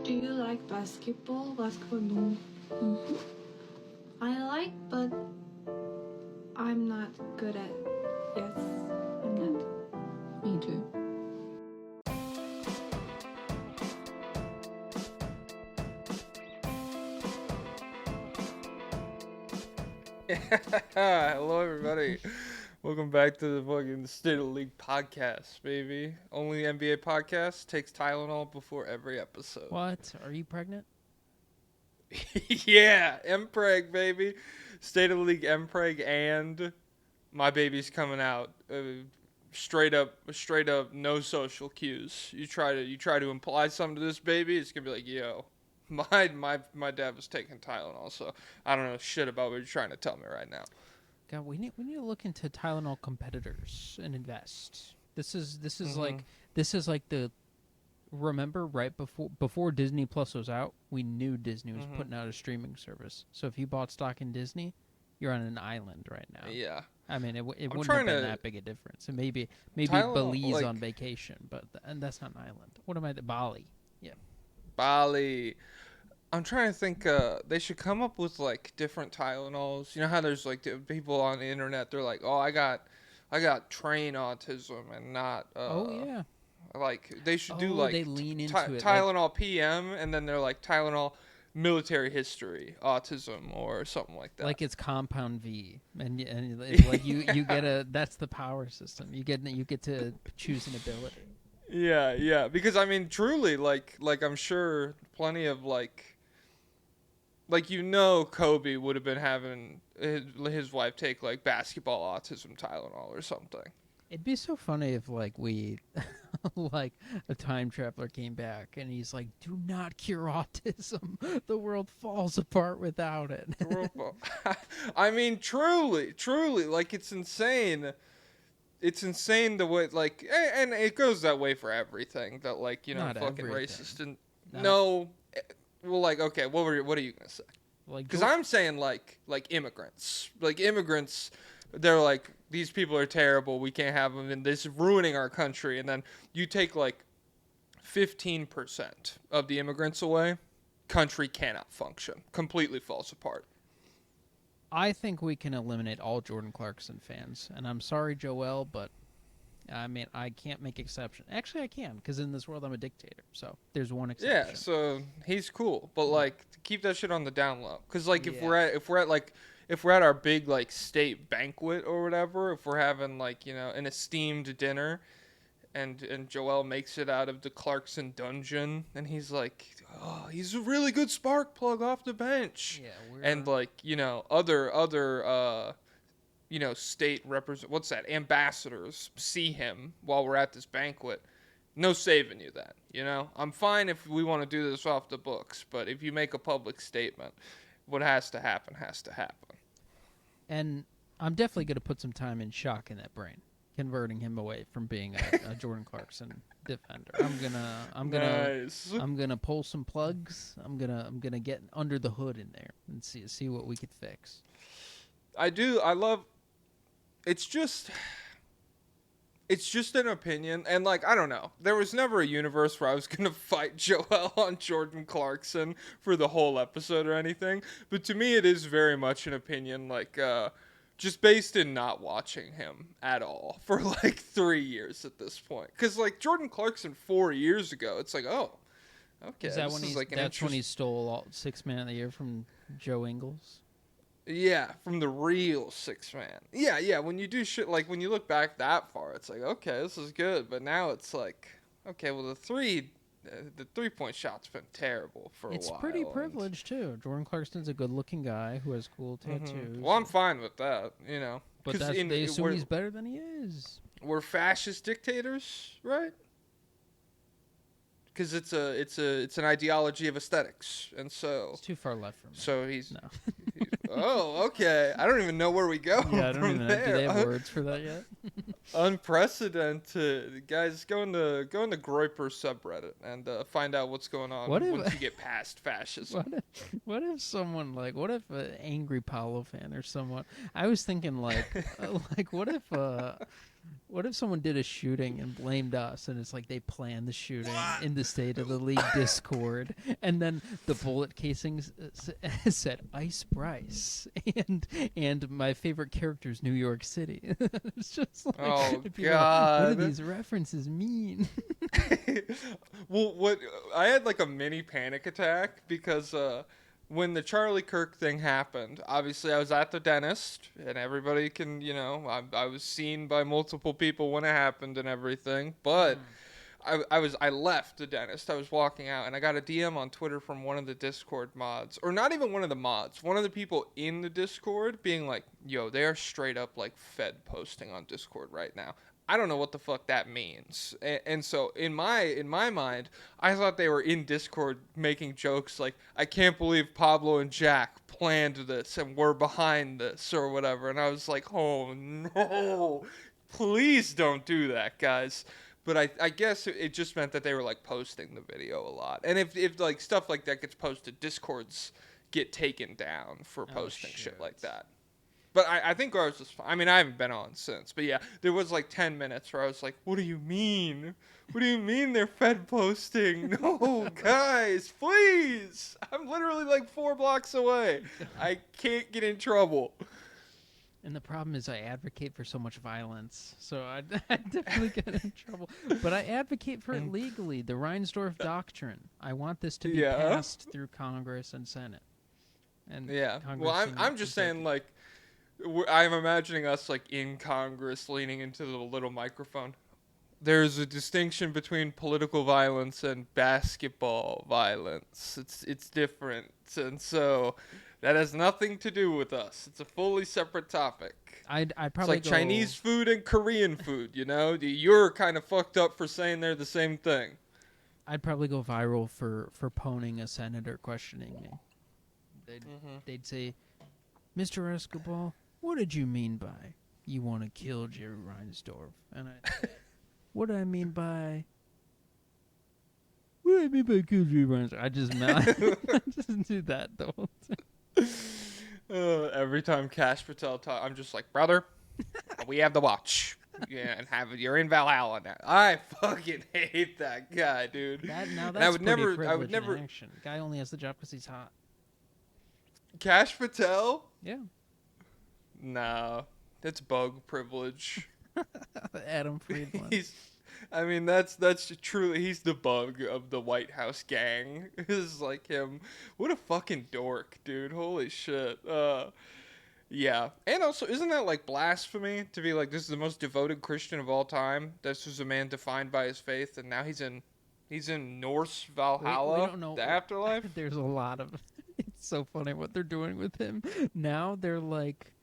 Do you like basketball? No. Mm-hmm. I like, but I'm not good at. Yes, I'm not. Me too. Hello, everybody. Welcome back to the fucking State of the League podcast, baby. Only NBA podcast takes Tylenol before every episode. What? Are you pregnant? Yeah, Mpreg, baby. State of the League Mpreg, and my baby's coming out. Straight up, no social cues. You try to imply something to this baby, it's gonna be like, yo, my dad was taking Tylenol, so I don't know shit about what you're trying to tell me right now. God, we need to look into Tylenol competitors and invest. This is like the remember right before Disney Plus was out, we knew Disney was putting out a streaming service. So if you bought stock in Disney, you're on an island right now. Yeah. I mean, it wouldn't have been that big a difference. And maybe Belize on vacation, and that's not an island. What am I? Bali. Yeah. Bali. I'm trying to think. They should come up with like different Tylenols. You know how there's like people on the internet. They're like, oh, I got train autism and not. Oh yeah. Like they should do like they lean into it, Tylenol like, PM, and then they're like Tylenol military history autism or something like that. Like it's compound V, and like you get that's the power system. You get to choose an ability. Yeah, because I mean, truly, like I'm sure plenty of like Kobe would have been having his wife take like basketball autism Tylenol or something. It'd be so funny if like we like a time traveler came back and he's like, do not cure autism. The world falls apart without it. I mean, truly, like it's insane. It's insane the way, like, and it goes that way for everything. That, like, Not fucking everything. racist and no. Well, like, okay, what are you gonna say? Like, because I'm saying like immigrants, they're like, these people are terrible. We can't have them, and this is ruining our country. And then you take like 15% of the immigrants away, country cannot function. Completely falls apart. I think we can eliminate all Jordan Clarkson fans, and I'm sorry, Joel, but I mean, I can't make exception. Actually, I can, because in this world, I'm a dictator. So there's one exception. Yeah, so he's cool, but like keep that shit on the down low. Because like if we're at our big like state banquet or whatever, if we're having like an esteemed dinner, and Joel makes it out of the Clarkson dungeon, and he's like, oh, he's a really good spark plug off the bench. Yeah, and like other state ambassadors see him while we're at this banquet. No saving you then. I'm fine if we want to do this off the books, but if you make a public statement, what has to happen has to happen. And I'm definitely going to put some time in shock in that brain, converting him away from being a Jordan Clarkson defender. I'm gonna pull some plugs. I'm gonna get under the hood in there and see what we could fix. I love. It's just an opinion, and like, I don't know. There was never a universe where I was gonna fight Joel on Jordan Clarkson for the whole episode or anything. But to me, it is very much an opinion, like just based in not watching him at all for like 3 years at this point. Because like Jordan Clarkson 4 years ago, it's like, oh, okay. Is that when he stole Sixth Man of the Year from Joe Ingles? Yeah, from the real Six Man. Yeah. When you do shit, like when you look back that far, it's like, okay, this is good. But now it's like, okay, well the 3-point shot's been terrible for a while. It's pretty privileged too. Jordan Clarkson's a good-looking guy who has cool tattoos. Mm-hmm. Well, I'm fine with that, But they assume he's better than he is. We're fascist dictators, right? Because it's an ideology of aesthetics, and so it's too far left from me. So he's no. Oh, okay. I don't even know where we go. Yeah, I don't even know. Do they have words for that yet? Unprecedented. Guys, go in the Groyper subreddit and find out what's going on once you get past fascism. What if an angry Pablo fan or someone? I was thinking like what What if someone did a shooting and blamed us, and it's like they planned the shooting in the State of the League Discord, and then the bullet casings said Ice Bryce, and my favorite character is New York City. It's just like, Oh people are like, God! what do these references mean? Well, what I had like a mini panic attack because when the Charlie Kirk thing happened, obviously I was at the dentist, and everybody can, I was seen by multiple people when it happened and everything. But I left the dentist. I was walking out, and I got a DM on Twitter from one of the Discord mods, or not even one of the mods, one of the people in the Discord, being like, "Yo, they are straight up like Fed posting on Discord right now." I don't know what the fuck that means. And so in my mind, I thought they were in Discord making jokes like, I can't believe Pablo and Jack planned this and we're behind this or whatever. And I was like, oh no, please don't do that, guys. But I guess it just meant that they were like posting the video a lot. And if like stuff like that gets posted, Discords get taken down for posting shit like that. But I think ours was fine. I mean, I haven't been on since. But yeah, there was like 10 minutes where I was like, what do you mean? What do you mean they're Fed posting? No, guys, please. I'm literally like 4 blocks away. I can't get in trouble. And the problem is I advocate for so much violence, so I definitely get in trouble. But I advocate for it legally, the Reinsdorf Doctrine. I want this to be passed through Congress and Senate. And Congress, well, I'm just saying, like, I'm imagining us like in Congress leaning into the little microphone. There's a distinction between political violence and basketball violence. It's different, and so that has nothing to do with us. It's a fully separate topic. I'd probably it's like Chinese food and Korean food. You're kind of fucked up for saying they're the same thing. I'd probably go viral for poning a senator questioning me. They'd say, Mr. Escobar, what did you mean by you want to kill Jerry Reinsdorf? And what do I mean by kill Jerry Reinsdorf? I just do that the whole time. Every time Cash Patel talks, I'm just like, brother, we have the watch. Yeah, and you're in Valhalla now. I fucking hate that guy, dude. That's I would never. In action. Guy only has the job because he's hot. Cash Patel? Yeah. No, that's bug privilege. Adam Friedland. That's truly, he's the bug of the White House gang. Is like him. What a fucking dork, dude. Holy shit. Yeah. And also, isn't that like blasphemy to be like, this is the most devoted Christian of all time? This was a man defined by his faith, and now he's in Norse Valhalla, we don't know. The afterlife. There's a lot of. It's so funny what they're doing with him. Now they're like,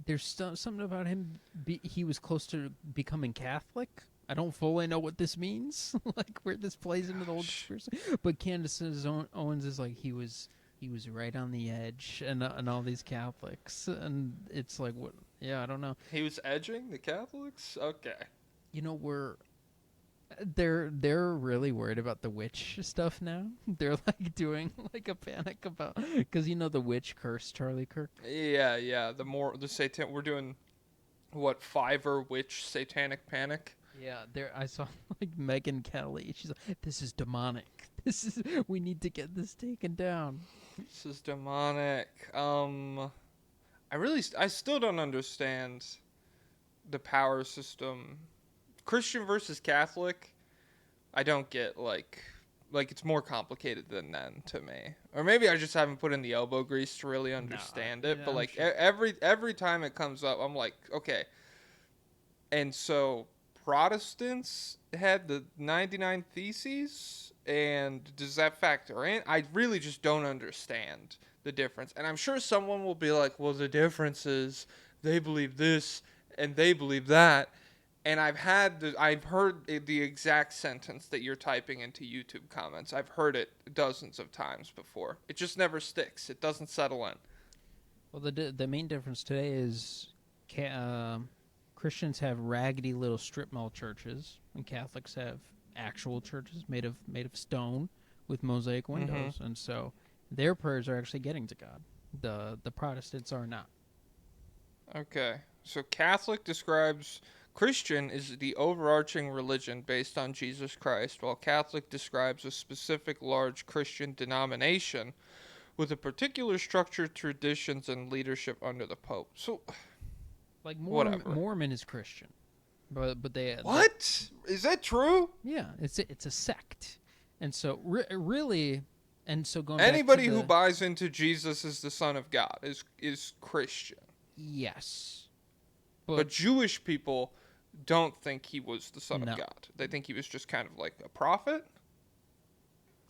there's something about him. He was close to becoming Catholic. I don't fully know what this means, like where this plays into the whole conspiracy. But Candace Owens is like, he was right on the edge, and all these Catholics, and it's like, what? Yeah, I don't know. He was edging the Catholics. Okay. They're really worried about the witch stuff now. They're like doing like a panic about, because the witch cursed Charlie Kirk. Yeah. The satan. We're doing what, Fiverr witch satanic panic. Yeah, I saw like Megyn Kelly. She's like, this is demonic. We need to get this taken down. This is demonic. I still don't understand the power system. Christian versus Catholic, I don't get, like it's more complicated than that to me. Or maybe I just haven't put in the elbow grease to really understand it. But like sure. every time it comes up, I'm like, okay. And so Protestants had the 99 Theses, and does that factor in? I really just don't understand the difference. And I'm sure someone will be like, well, the difference is they believe this and they believe that. And I've heard the exact sentence that you're typing into YouTube comments. I've heard it dozens of times before. It just never sticks. It doesn't settle in. Well, the main difference today is Christians have raggedy little strip mall churches, and Catholics have actual churches made of stone with mosaic windows, and so their prayers are actually getting to God. The Protestants are not. Okay, so Catholic describes Christian is the overarching religion based on Jesus Christ, while Catholic describes a specific large Christian denomination with a particular structure, traditions, and leadership under the Pope. So, Like whatever. Mormon is Christian, but they What? Is that true? yeah, it's a sect, and so really, and so going Anybody back to who buys into Jesus as the Son of God is Christian. yes, But Jewish people don't think he was the Son No. of God. They think he was just kind of like a prophet.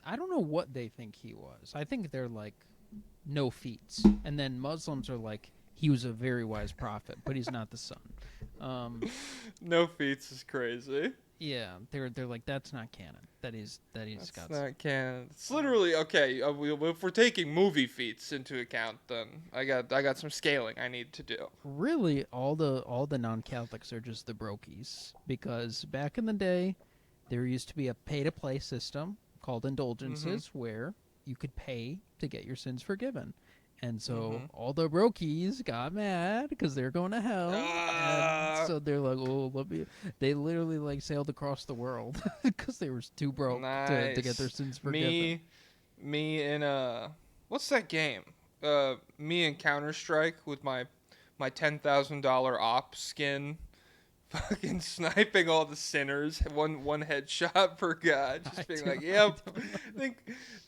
I don't know what they think he was. I think they're like no feats, and then Muslims are like he was a very wise prophet, but he's not the son. No feats is crazy. Yeah, they're like that's not canon. That's That's God's. not canon. It's literally okay. If we're taking movie feats into account, then I got some scaling I need to do. Really, all the non-Catholics are just the brokies because back in the day, there used to be a pay-to-play system called indulgences where you could pay to get your sins forgiven. And so all the brokies got mad because they're going to hell. And so they're like, oh, let me. They literally like sailed across the world because they were too broke to get their sins forgiven. Me in what's that game? Me in Counter-Strike with my $10,000 op skin, fucking sniping all the sinners, one headshot per guy, just being like, yep.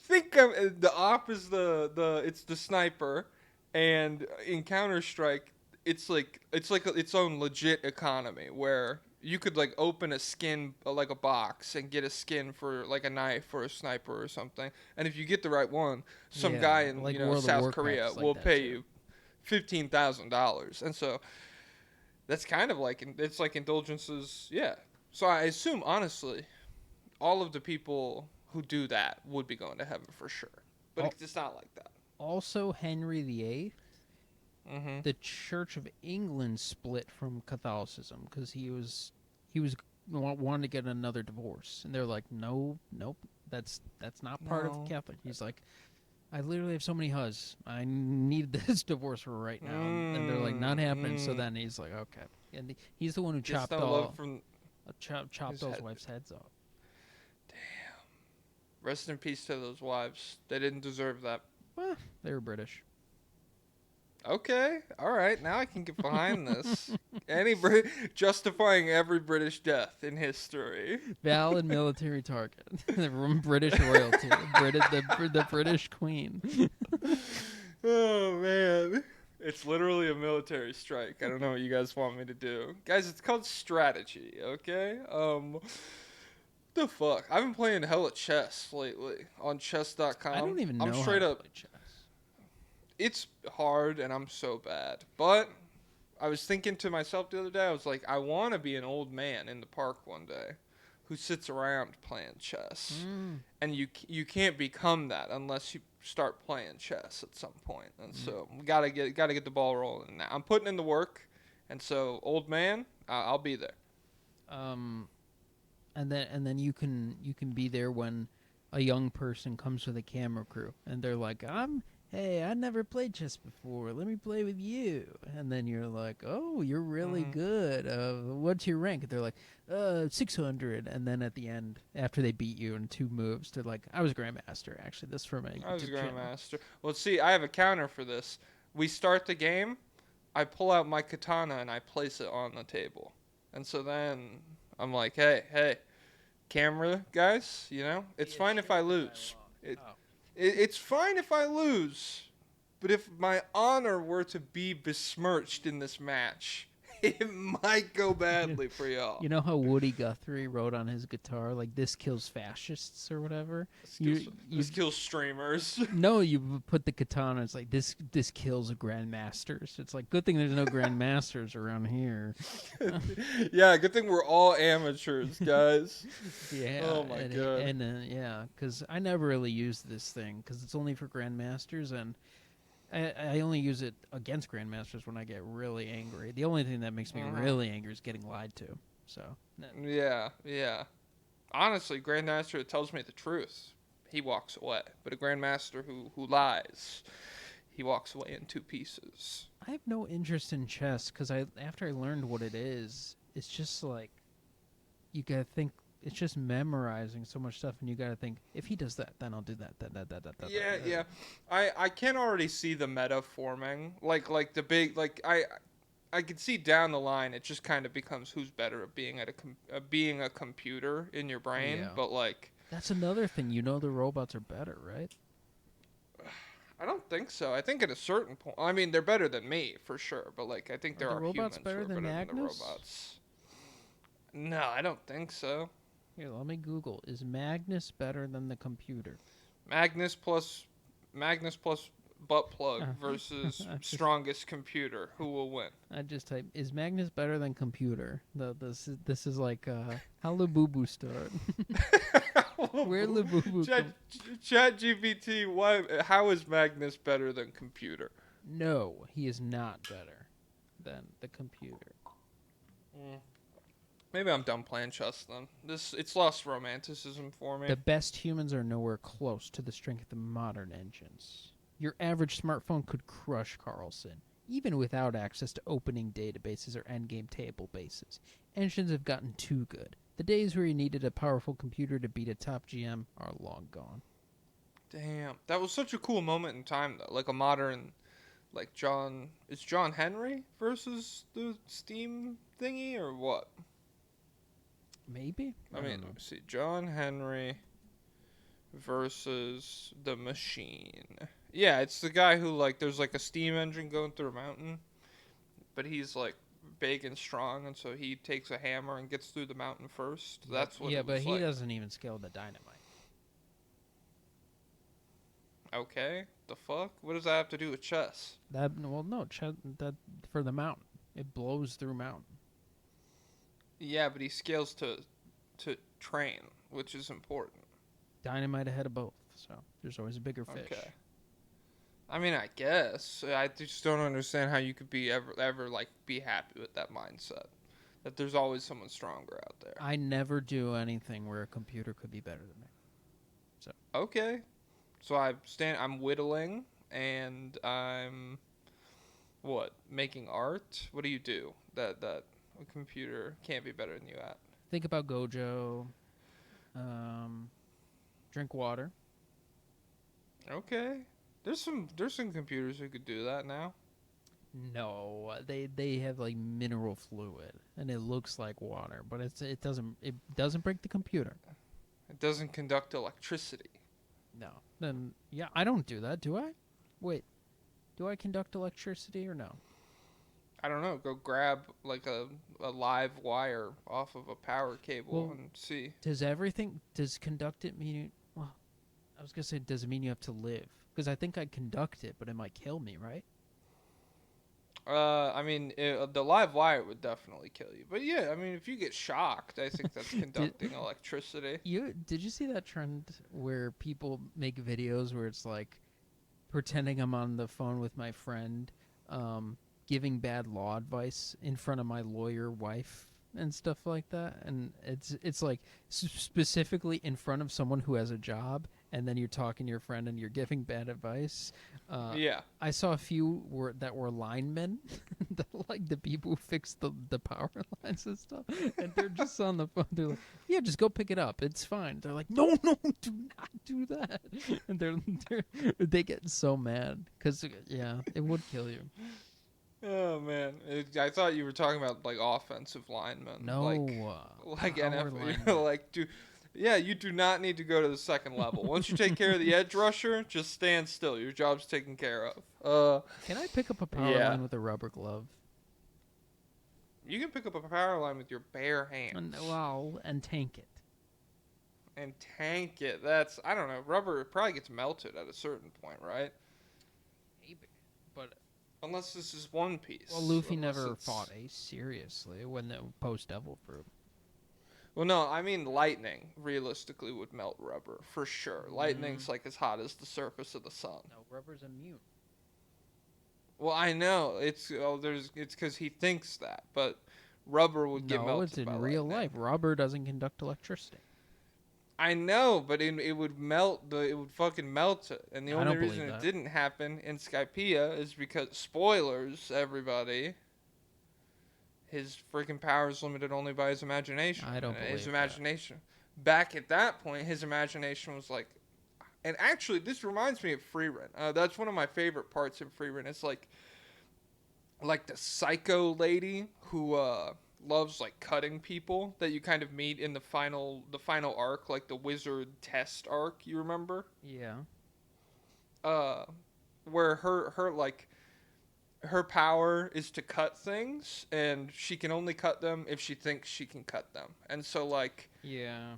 Think the op is it's the sniper, and in Counter-Strike, it's like its own legit economy where you could like open a skin like a box and get a skin for like a knife or a sniper or something, and if you get the right one, some guy in like South Korea will pay you $15,000, and so that's kind of like it's like indulgences, yeah. So I assume honestly, all of the people who do that would be going to heaven for sure, but it's not like that. Also, Henry VIII, the Church of England split from Catholicism because he was wanting to get another divorce, and they're like, nope, that's not part of Catholic. He's like, I literally have so many husbands. I need this divorce for right now, and they're like, not happening. So then he's like, okay, and he's the one who chopped all those wives' heads off. Rest in peace to those wives. They didn't deserve that. Well, they were British. Okay, all right. Now I can get behind this. Justifying every British death in history. Valid military target. From British royalty. The British Queen. Oh man, it's literally a military strike. I don't know what you guys want me to do, guys. It's called strategy. Okay. The fuck? I've been playing hella chess lately on chess.com. I don't even know I'm straight how to up. play chess. It's hard and I'm so bad. But I was thinking to myself the other day, I was like, I want to be an old man in the park one day who sits around playing chess. And you can't become that unless you start playing chess at some point. And so we gotta get the ball rolling now. I'm putting in the work, and so old man, I'll be there. And then you can be there when a young person comes with a camera crew and they're like, hey, I never played chess before. Let me play with you. And then you're like, oh, you're really good. What's your rank? They're like, 600. And then at the end, after they beat you in 2 moves, they're like, I was Grandmaster. Actually, this for me. I was Grandmaster. Well, see, I have a counter for this. We start the game, I pull out my katana and I place it on the table. And so then I'm like, hey, camera guys, it's fine if I lose. It's fine if I lose, but if my honor were to be besmirched in this match, it might go badly for y'all. You know how Woody Guthrie wrote on his guitar, like, this kills fascists or whatever? This kills streamers. No, you put the katana, it's like, this kills grandmasters. It's like, good thing there's no grandmasters around here. Yeah, good thing we're all amateurs, guys. Yeah. Oh, my God. And yeah, because I never really use this thing, because it's only for grandmasters, and I only use it against grandmasters when I get really angry. The only thing that makes me really angry is getting lied to. So. Yeah. Honestly, grandmaster tells me the truth. He walks away. But a grandmaster who lies, he walks away in 2 pieces. I have no interest in chess because after I learned what it is it's just like you gotta think. It's just memorizing so much stuff, and you gotta think if he does that, then I'll do that. Yeah. I can already see the meta forming. Like the big like I could see down the line it just kind of becomes who's better at being a computer in your brain. Yeah. But like That's another thing. You know, the robots are better, right? I don't think so. I think at a certain point, I mean, they're better than me for sure. But like I think there the are robots humans better who are than better than the Magnus? robots. No, I don't think so. Here, let me Google. Is Magnus better than the computer? Magnus plus butt plug versus I just, strongest computer. Who will win? I just type, is Magnus better than computer? This is like how Labubu start. Where Labubu come? Chat GPT. How is Magnus better than computer? No, he is not better than the computer. Maybe I'm done playing chess then. It's lost romanticism for me. The best humans are nowhere close to the strength of modern engines. Your average smartphone could crush Carlson, even without access to opening databases or endgame table bases. Engines have gotten too good. The days where you needed a powerful computer to beat a top GM are long gone. Damn, that was such a cool moment in time though. Like a modern, like it's John Henry versus the Steam thingy or what? Maybe? I mean, let me see. John Henry versus the machine. Yeah, it's the guy who, like, there's, like, a steam engine going through a mountain. But he's, like, big and strong, and so he takes a hammer and gets through the mountain first. That's what it but was he like. doesn't even scale the dynamite. Okay, the fuck? What does that have to do with chess? That for the mountain. It blows through mountain. Yeah, but he scales to train, which is important. Dynamite ahead of both, so there's always a bigger fish. Okay. I mean, I guess. I just don't understand how you could be ever like be happy with that mindset. That there's always someone stronger out there. I never do anything where a computer could be better than me. So Okay. So I'm whittling and I'm making art? What do you do that a computer can't be better than you at? think about Gojo. Drink water. Okay. There's some computers who could do that now. No, they have like mineral fluid, and it looks like water, but it doesn't break the computer. It doesn't conduct electricity. No, then yeah, I don't do that, do I? Wait, do I conduct electricity or no? I don't know. Go grab like a live wire off of a power cable and see. Does conduct it mean? Well, I was gonna say, does it mean you have to live? Because I think I conduct it, but it might kill me, right? I mean, the live wire would definitely kill you. But yeah, I mean, if you get shocked, I think that's conducting electricity. Did you see that trend where people make videos where it's like pretending I'm on the phone with my friend, giving bad law advice in front of my lawyer wife and stuff like that, and it's like specifically in front of someone who has a job, and then you're talking to your friend and you're giving bad advice. Yeah. I saw a few that were linemen, like the people who fix the power lines and stuff, and they're just on the phone. They're like, "Yeah, just go pick it up. It's fine." They're like, "No, do not do that," and they get so mad because yeah, it would kill you. Oh man, I thought you were talking about like offensive linemen. No, like power NFL. linemen. Like, you do not need to go to the second level. Once you take care of the edge rusher, just stand still. Your job's taken care of. Can I pick up a power line with a rubber glove? You can pick up a power line with your bare hands. And tank it. And tank it. That's, I don't know. Rubber probably gets melted at a certain point, right? Maybe, but unless this is One Piece. Well, Luffy never fought Ace seriously when the post-Devil Fruit. Well, no, I mean lightning realistically would melt rubber for sure. Lightning's like as hot as the surface of the sun. No, rubber's immune. Well, I know it's because he thinks that, but rubber would get melted. No, it's in real life. Rubber doesn't conduct electricity. I know, but it would melt it would fucking melt it, and the only reason it didn't happen in Skypiea is because spoilers, everybody. his freaking power is limited only by his imagination. I don't His believe imagination. Back at that point, his imagination was like, and actually, this reminds me of Free Rent. That's one of my favorite parts in Free Rent. It's like the psycho lady who loves like cutting people that you kind of meet in the final arc, like the wizard test arc. You remember? Yeah. Uh, where her power is to cut things, and she can only cut them if she thinks she can cut them. And so like Yeah.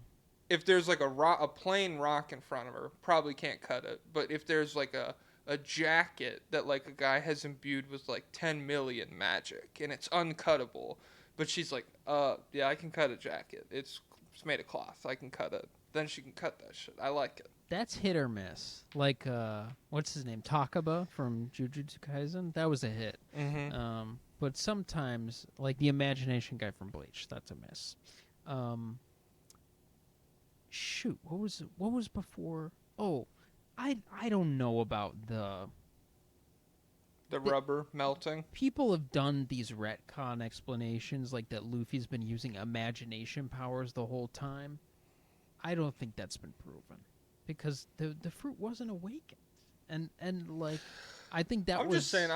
if there's like a plain rock in front of her, probably can't cut it. But if there's like a jacket that like a guy has imbued with like 10 million magic and it's uncuttable, but she's like, yeah, I can cut a jacket. It's made of cloth. I can cut it. Then she can cut that shit. I like it. That's hit or miss. Like, what's his name? Takaba from Jujutsu Kaisen? That was a hit. Mm-hmm. But sometimes, like the imagination guy from Bleach, that's a miss. Shoot, what was before? Oh, I don't know about The rubber melting. people have done these retcon explanations like that Luffy's been using imagination powers the whole time. I don't think that's been proven because the fruit wasn't awakened. And like I think that I'm was just saying.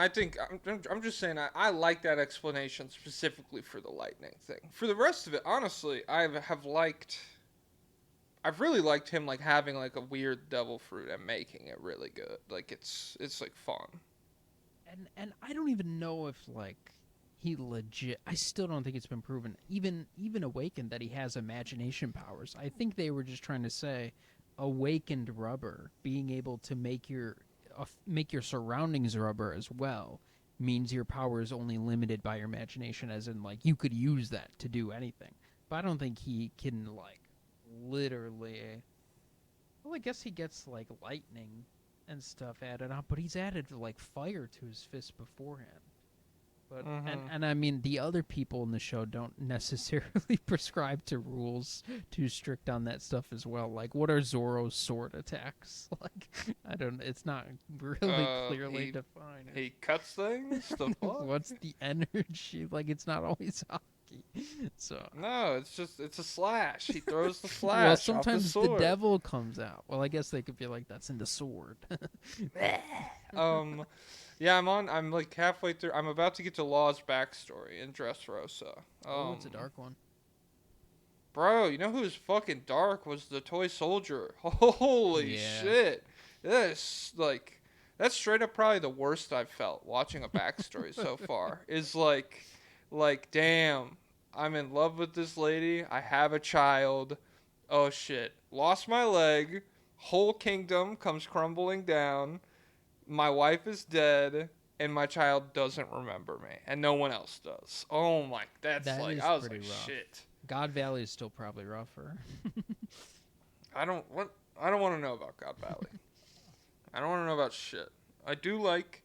I'm just saying. I like that explanation specifically for the lightning thing. For the rest of it, honestly, I've really liked him like having like a weird devil fruit and making it really good. Like it's like fun. and I don't even know if like he legit I still don't think it's been proven even awakened that he has imagination powers. I think they were just trying to say awakened rubber being able to make your surroundings rubber as well means your power is only limited by your imagination, as in like you could use that to do anything. But I don't think he can like literally. Well, I guess he gets like lightning and stuff added on, but he's added like fire to his fist beforehand. But and I mean the other people in the show don't necessarily prescribe to rules too strict on that stuff as well. Like what are Zoro's sword attacks? Like I don't. It's not really clearly defined. He cuts things. The fuck? What's the energy? Like it's not always hockey. So No, it's a slash. He throws the slash. well, off sometimes the the sword. devil comes out. Well, I guess they could be like that's in the sword. Yeah, I'm like halfway through. I'm about to get to Law's backstory in Dressrosa. Oh, it's a dark one. Bro, you know who's fucking dark was the toy soldier. Holy Yeah. shit. That's straight up probably the worst I've felt watching a backstory so far. Is like damn, I'm in love with this lady. I have a child. Oh shit. Lost my leg. Whole kingdom comes crumbling down. My wife is dead. And my child doesn't remember me, and no one else does. Oh my, That like is I was pretty like, rough. shit. God Valley is still probably rougher. I don't want to know about God Valley. I don't want to know about shit. I do like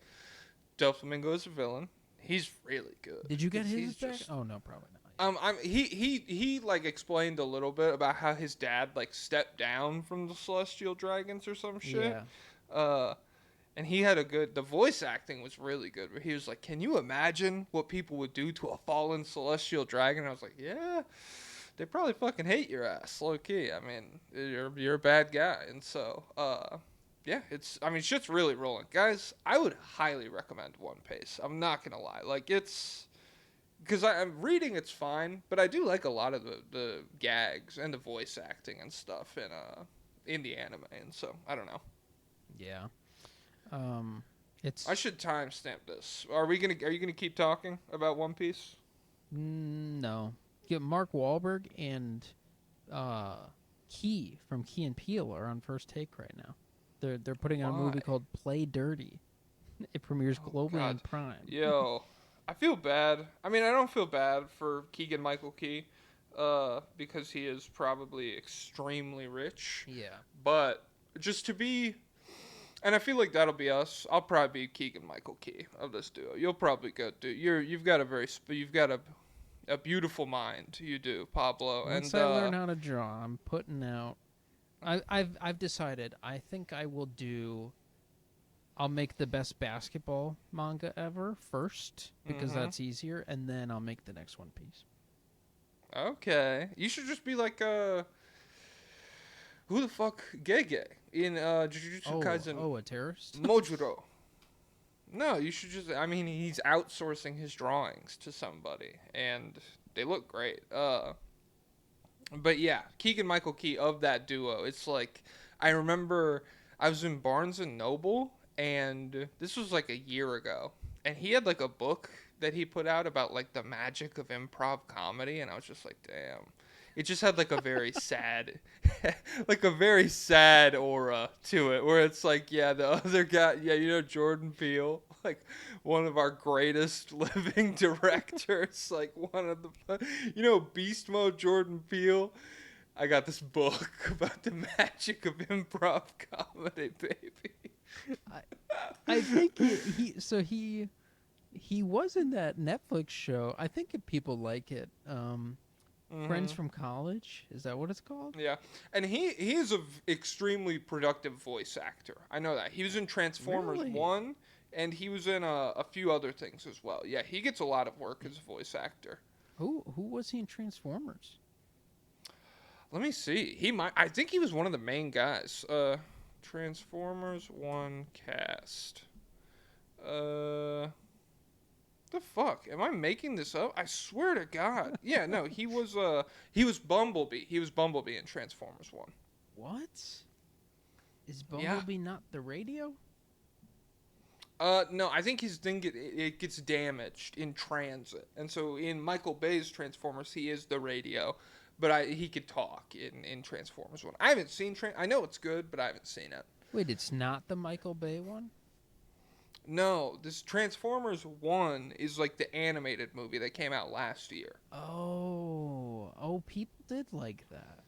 Doflamingo as a villain. He's really good. Did you get his He's back? just- Oh no, probably not. he like explained a little bit about how his dad like stepped down from the Celestial Dragons or some shit. Yeah. And he had the voice acting was really good. Where he was like, "Can you imagine what people would do to a fallen celestial dragon?" I was like, "Yeah, they probably fucking hate your ass, low key. I mean, you're a bad guy." And so, yeah, shit's really rolling, guys. I would highly recommend One Piece. I'm not gonna lie, like it's because I'm reading, it's fine, but I do like a lot of the gags and the voice acting and stuff in the anime, and so I don't know. Yeah. It's I should timestamp this. Are you gonna keep talking about One Piece? no. Yeah, Mark Wahlberg and Key from Key and Peele are on First Take right now. They're putting out a movie Why? called Play Dirty. It premieres globally on God. Prime. Yo, I feel bad. I mean, I don't feel bad for Keegan Michael Key, because he is probably extremely rich. Yeah. But just to be, and I feel like that'll be us. I'll probably be Keegan Michael Key of this duo. You'll probably go, dude. You've got a beautiful mind. You do, Pablo. Once and I learn how to draw, I'm putting out. I've decided. I think I will do I'll make the best basketball manga ever first because that's easier, and then I'll make the next One Piece. Okay. You should just be like who the fuck Gege in Jujutsu Kaisen Oh, a terrorist? Mojuro. No, you should just. I mean, he's outsourcing his drawings to somebody, and they look great. But yeah, Keegan Michael Key of that duo. It's like I remember I was in Barnes and Noble, and this was like a year ago, and he had like a book that he put out about like the magic of improv comedy, and I was just like, damn. It just had like a very sad, like a very sad aura to it, where it's like, yeah, the other guy, yeah, you know, Jordan Peele, like one of our greatest living directors, like one of the, you know, Beast Mode Jordan Peele. I got this book about the magic of improv comedy, baby. I think he was in that Netflix show. I think people like it. Friends from College, is that what it's called? Yeah, and he is a extremely productive voice actor. I know that. He was in Transformers Really? 1, and he was in a few other things as well. Yeah, he gets a lot of work as a voice actor. Who was he in Transformers? Let me see. I think he was one of the main guys. Transformers 1 cast. The fuck? Am I making this up? I swear to God. Yeah, no, he was Bumblebee. He was Bumblebee in Transformers 1. What? Is Bumblebee not the radio? No, I think his thing it gets damaged in transit. And so in Michael Bay's Transformers, he is the radio, but he could talk in Transformers 1. I haven't seen I know it's good, but I haven't seen it. Wait, it's not the Michael Bay one? No, this Transformers 1 is like the animated movie that came out last year. Oh, people did like that.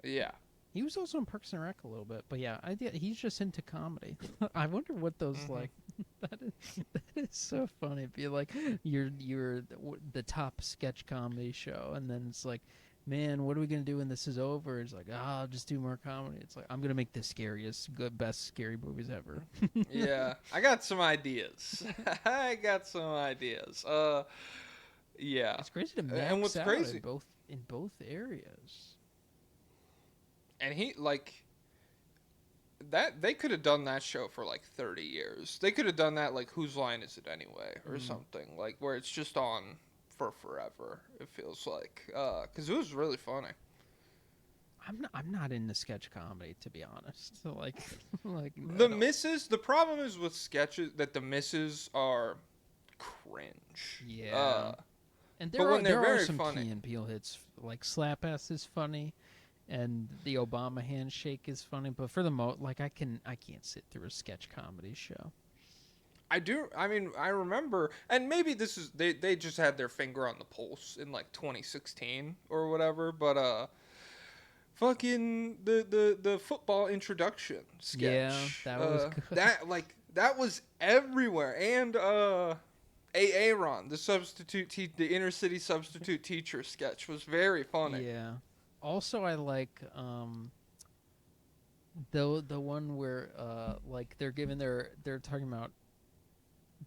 Yeah. He was also in Parks and Rec a little bit, but yeah, he's just into comedy. I wonder what those like. that is so funny. Be like, you're the top sketch comedy show, and then it's like, man, what are we gonna do when this is over? It's like, I'll just do more comedy. It's like, I'm gonna make the best scary movies ever. Yeah, I got some ideas. Yeah. It's crazy to max And what's out crazy in both areas. And he like that they could have done that show for like 30 years. They could have done that like Whose Line Is It Anyway or something, like where it's just on for forever. It feels like cuz it was really funny. I'm not into sketch comedy, to be honest. So like The problem is with sketches that the misses are cringe. Yeah. And but when they're there very are some funny. Key and Peele hits, like Slap Ass is funny, and the Obama handshake is funny. But for the I can't sit through a sketch comedy show. I remember, and maybe this is they just had their finger on the pulse in like 2016 or whatever. But fucking the football introduction sketch. Yeah, that was good. That was everywhere, and Aaron, the inner city substitute teacher sketch was very funny. Yeah. Also, I like the one where like they're talking about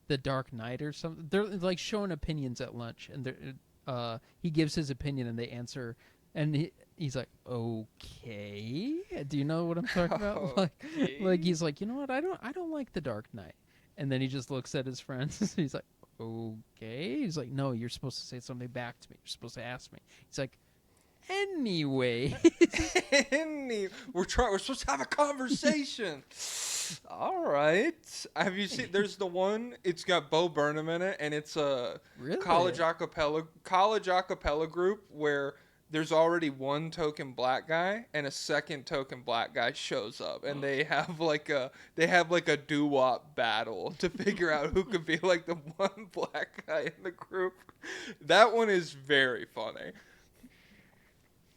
the Dark Knight or something. They're like showing opinions at lunch, and he gives his opinion, and they answer, and he's like, okay. Do you know what I'm talking about? Like he's like, you know what? I don't like the Dark Knight, and then he just looks at his friends. He's like, okay. He's like, no, you're supposed to say something back to me. You're supposed to ask me. He's like, anyway. We're supposed to have a conversation. All right. Have you seen? There's the one. It's got Bo Burnham in it, and it's a Really? college acapella group where there's already one token black guy and a second token black guy shows up, and they have like a doo-wop battle to figure out who could be like the one black guy in the group. That one is very funny.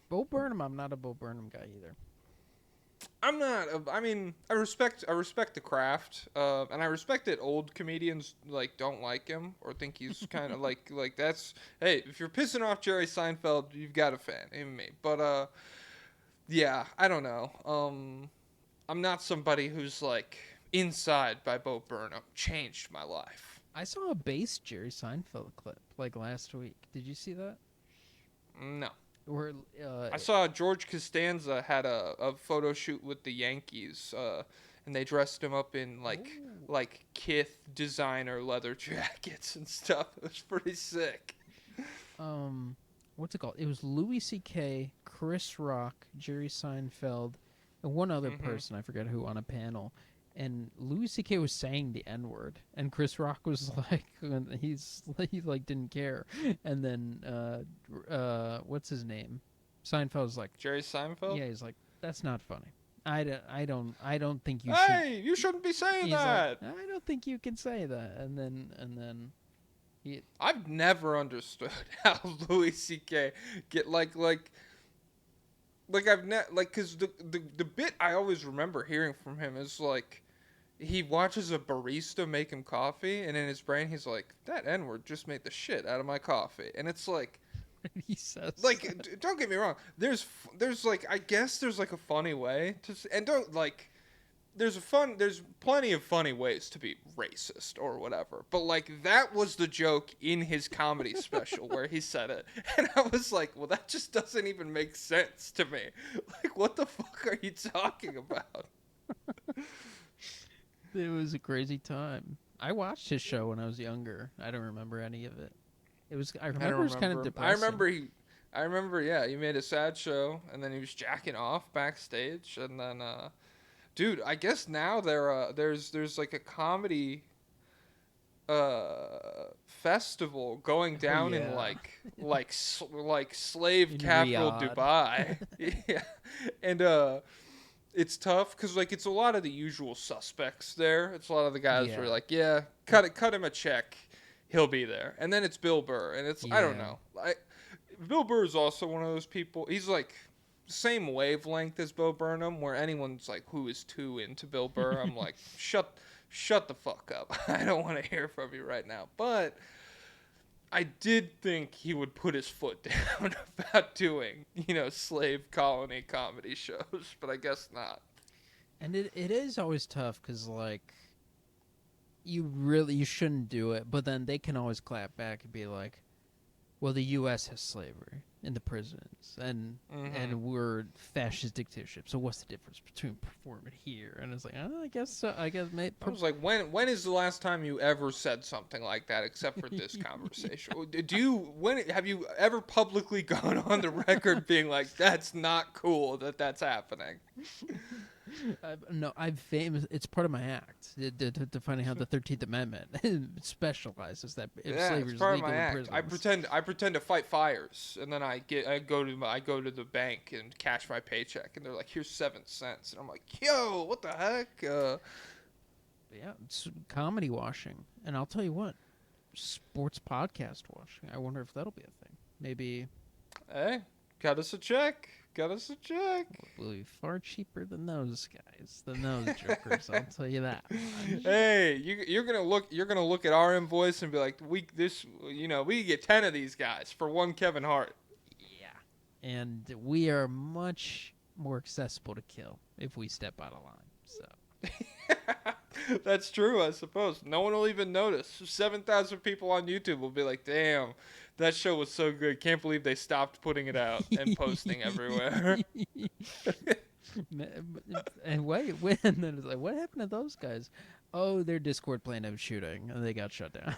Bo Burnham, I'm not a Bo Burnham guy either. I'm not. I respect the craft, and I respect that old comedians like don't like him or think he's kind of like that's. Hey, if you're pissing off Jerry Seinfeld, you've got a fan, even me. But yeah, I don't know. I'm not somebody who's like Inside by Bo Burnham changed my life. I saw a base Jerry Seinfeld clip like last week. Did you see that? No. Where I saw George Costanza had a photo shoot with the Yankees, and they dressed him up in like Kith designer leather jackets and stuff. It was pretty sick. What's it called? It was Louis C.K., Chris Rock, Jerry Seinfeld, and one other person, I forget who, on a panel. And Louis C.K. was saying the N-word, and Chris Rock was like, he like didn't care. And then, what's his name? Seinfeld was like, Jerry Seinfeld? yeah, he's like, that's not funny. I don't think you Hey, you shouldn't be saying He's that. like, I don't think you can say that. And then I've never understood how Louis C.K. get because the bit I always remember hearing from him is like he watches a barista make him coffee, and in his brain he's like, that N-word just made the shit out of my coffee, and it's like, he says like, don't get me wrong, there's like, I guess there's like a funny way to, and don't like, there's plenty of funny ways to be racist or whatever, but like that was the joke in his comedy special where he said it, and I was like, well, that just doesn't even make sense to me. Like, what the fuck are you talking about? it was a crazy time. I watched his show when I was younger. I don't remember any of it. I remember it was kind of depressing. I remember, yeah, he made a sad show, and then he was jacking off backstage, and then, dude, I guess now there's like a comedy festival going down in like slave in capital Riyadh. Dubai. Yeah. And it's tough cuz like it's a lot of the usual suspects there. It's a lot of the guys who are like, yeah, cut him a check. He'll be there. And then it's Bill Burr, and it's I don't know. Bill Burr is also one of those people. He's like same wavelength as Bo Burnham, where anyone's like, who is too into Bill Burr? I'm like, shut the fuck up. I don't want to hear from you right now. But I did think he would put his foot down about doing, slave colony comedy shows, but I guess not. And it is always tough because, like, you shouldn't do it, but then they can always clap back and be like, well, the U.S. has slavery in the prisons, and we're fascist dictatorship. So what's the difference between performing here? And it's like, I guess so. I was like, when is the last time you ever said something like that, except for this conversation? Have you ever publicly gone on the record being like, that's not cool that's happening? No, it's part of my act, defining how the 13th Amendment specializes that if slavery is legal in prisons. I pretend to fight fires, and then I go to the bank and cash my paycheck, and they're like, here's 7 cents, and I'm like, yo, what the heck? Yeah, it's comedy washing, and I'll tell you what, sports podcast washing. I wonder if that'll be a thing. Maybe. Hey, cut us a check. Will be far cheaper than those guys, than those jokers. I'll tell you that. Hey, you're gonna look at our invoice and be like, we get 10 of these guys for one Kevin Hart. Yeah, and we are much more accessible to kill if we step out of line. So. That's true, I suppose. No one will even notice. 7,000 people on YouTube will be like, damn, that show was so good. Can't believe they stopped putting it out and posting everywhere. And then it's like, what happened to those guys? Oh, their Discord planned a shooting, and they got shut down.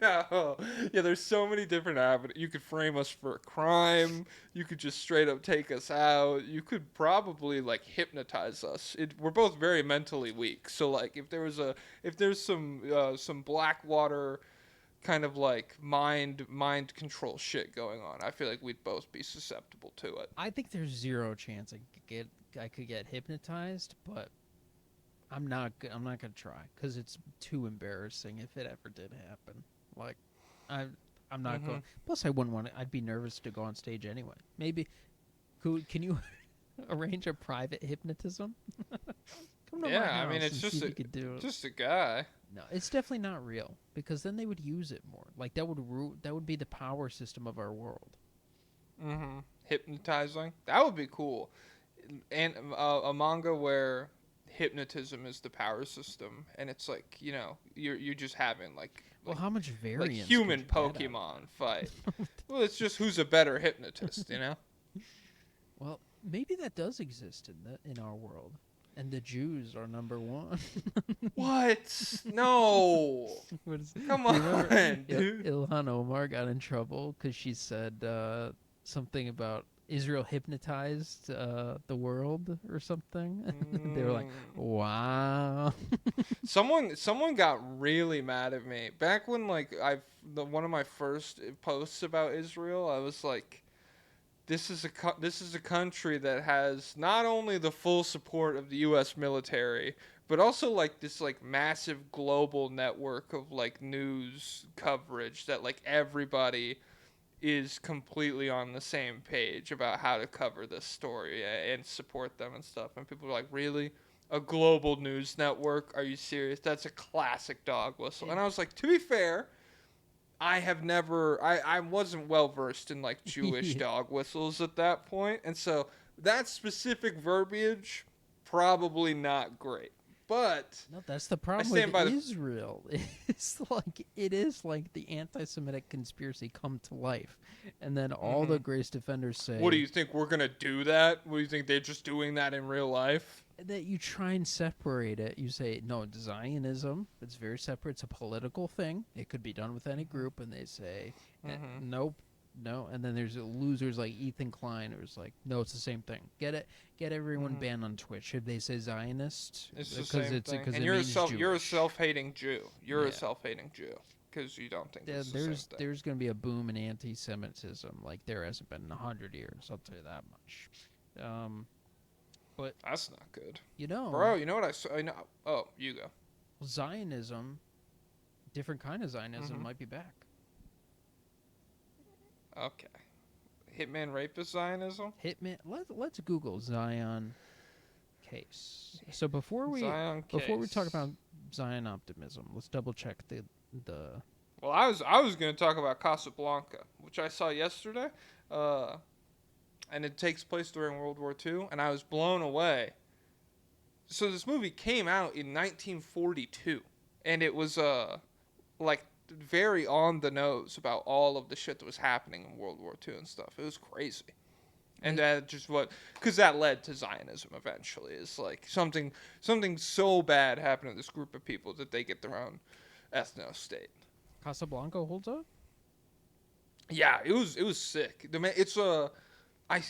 No. Yeah, there's so many different avenues. You could frame us for a crime. You could just straight up take us out. You could probably, like, hypnotize us. We're both very mentally weak. So, like, if there's some Blackwater kind of, like, mind control shit going on, I feel like we'd both be susceptible to it. I think there's zero chance I could get hypnotized, but I'm not gonna try because it's too embarrassing if it ever did happen. Like, I'm not going. Plus, I wouldn't want to. I'd be nervous to go on stage anyway. Maybe, can you arrange a private hypnotism? Come to my house, I mean, it's just a guy. No, it's definitely not real because then they would use it more. Like that would be the power system of our world. Hypnotizing, that would be cool. And a manga where hypnotism is the power system, and it's like, you know, you're just having Well, how much like variance? human could you get out of Pokemon fight. Well, it's just who's a better hypnotist, you know? Well, maybe that does exist in our world, and the Jews are number one. What? No. What is, Come do you remember on, dude. Ilhan Omar got in trouble because she said something about Israel hypnotized the world or something. They were like, "Wow." Someone got really mad at me back when like one of my first posts about Israel. I was like, this is a country that has not only the full support of the U.S. military, but also like this like massive global network of like news coverage that like everybody is completely on the same page about how to cover this story and support them and stuff. And people are like, really? A global news network? Are you serious? That's a classic dog whistle. And I was like, to be fair, I wasn't well versed in like Jewish dog whistles at that point. And so that specific verbiage, probably not great. But No, that's the problem stand with by the- Israel. It is like the anti-Semitic conspiracy come to life, and then all the Grace defenders say, what do you think? We're going to do that? What do you think? They're just doing that in real life? that you try and separate it. You say, no, Zionism, it's very separate. It's a political thing. It could be done with any group. And they say, nope, no. And then there's losers like Ethan Klein who's like, no, it's the same thing. Get everyone banned on Twitch if they say Zionist. It's the same thing. And it you're means you're a Jewish. self-hating Jew. You're a Yeah. self-hating Jew because you don't think it's the There's same thing. there's going to be a boom in anti-Semitism like there hasn't been in 100 years. I'll tell you that much. But That's not good. you know, Bro, you know what I know? Oh, you go. Zionism, different kind of Zionism, might be back. Okay. Hitman rapist Zionism? Hitman. Let's Google Zion case. So before we Zion talk case. about Zion optimism, let's double check the. Well, I was going to talk about Casablanca, which I saw yesterday. And it takes place during World War II, and I was blown away. So this movie came out in 1942, and it was like very on the nose about all of the shit that was happening in World War II and stuff. It was crazy. And that just because that led to Zionism eventually. Is like something so bad happened to this group of people that they get their own ethno state. Casablanca holds up. Yeah, it was sick. It's I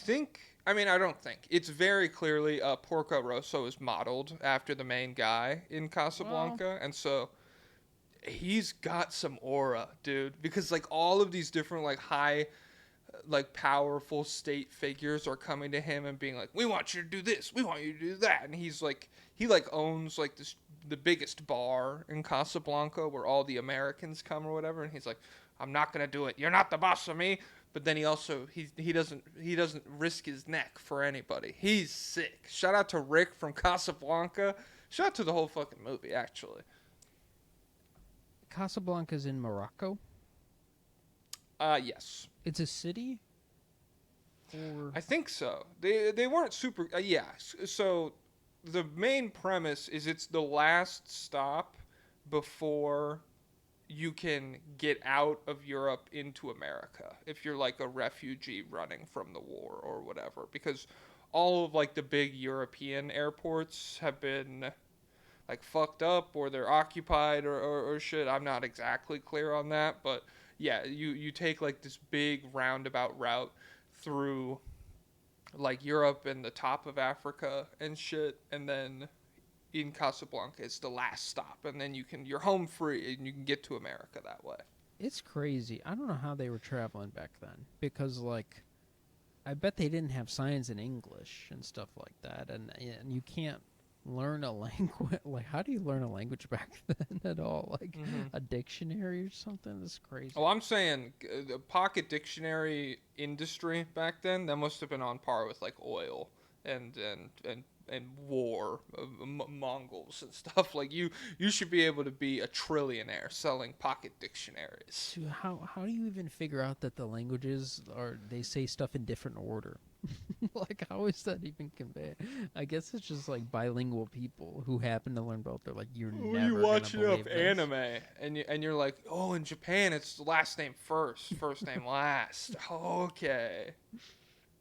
don't think. It's very clearly Porco Rosso is modeled after the main guy in Casablanca. And so he's got some aura, dude. Because, like, all of these different, like, high, like, powerful state figures are coming to him and being like, we want you to do this. We want you to do that. And he's, like, he owns, like, the biggest bar in Casablanca where all the Americans come or whatever. And he's like, I'm not going to do it. You're not the boss of me. But then he also he doesn't risk his neck for anybody. He's sick. Shout out to Rick from Casablanca. Shout out to the whole fucking movie, actually. Casablanca's in Morocco. Yes. It's a city. Or I think so. They weren't super. Yeah. So the main premise is it's the last stop before you can get out of Europe into America if you're like a refugee running from the war or whatever, because all of like the big European airports have been like fucked up or they're occupied or shit. I'm not exactly clear on that, but yeah, you take like this big roundabout route through like Europe and the top of Africa and shit, and then in Casablanca it's the last stop, and then you're home free and you can get to America that way. it's crazy. I don't know how they were traveling back then because, like, I bet they didn't have signs in English and stuff like that, and you can't learn a language. Like, how do you learn a language back then at all? Like a dictionary or something? That's crazy. Oh, I'm saying the pocket dictionary industry back then, that must have been on par with like oil and and war, Mongols and stuff. Like you should be able to be a trillionaire selling pocket dictionaries. Dude, how do you even figure out that the languages they say stuff in different order? Like, how is that even conveyed? I guess it's just like bilingual people who happen to learn both. They're like, you're When never you watch gonna enough believe this. anime and you're like, oh, in Japan it's last name first, first name last. Okay.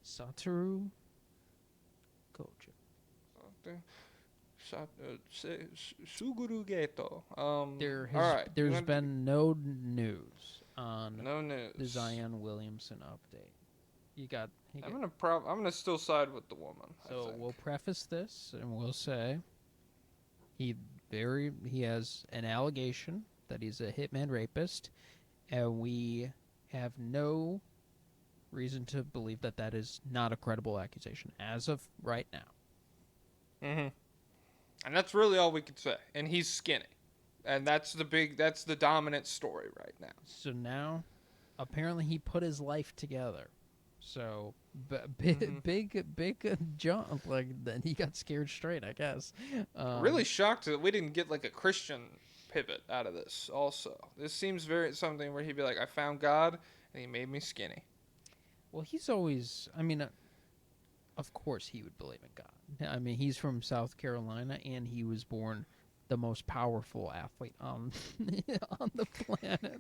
Satoru Gojo. Suguru Geto. There's been no news on no news. the Zion Williamson update. I'm gonna still side with the woman. So we'll preface this and we'll say he has an allegation that he's a hitman rapist, and we have no reason to believe that that is not a credible accusation as of right now. Mm-hmm. And that's really all we could say. And he's skinny, and that's the dominant story right now. So now, apparently, he put his life together. So big jump. Like, then he got scared straight, I guess. Really shocked that we didn't get like a Christian pivot out of this. Also, this seems very something where he'd be like, "I found God, and He made me skinny." Well, he's always. I mean, of course, he would believe in God. I mean, he's from South Carolina, and he was born the most powerful athlete on on the planet.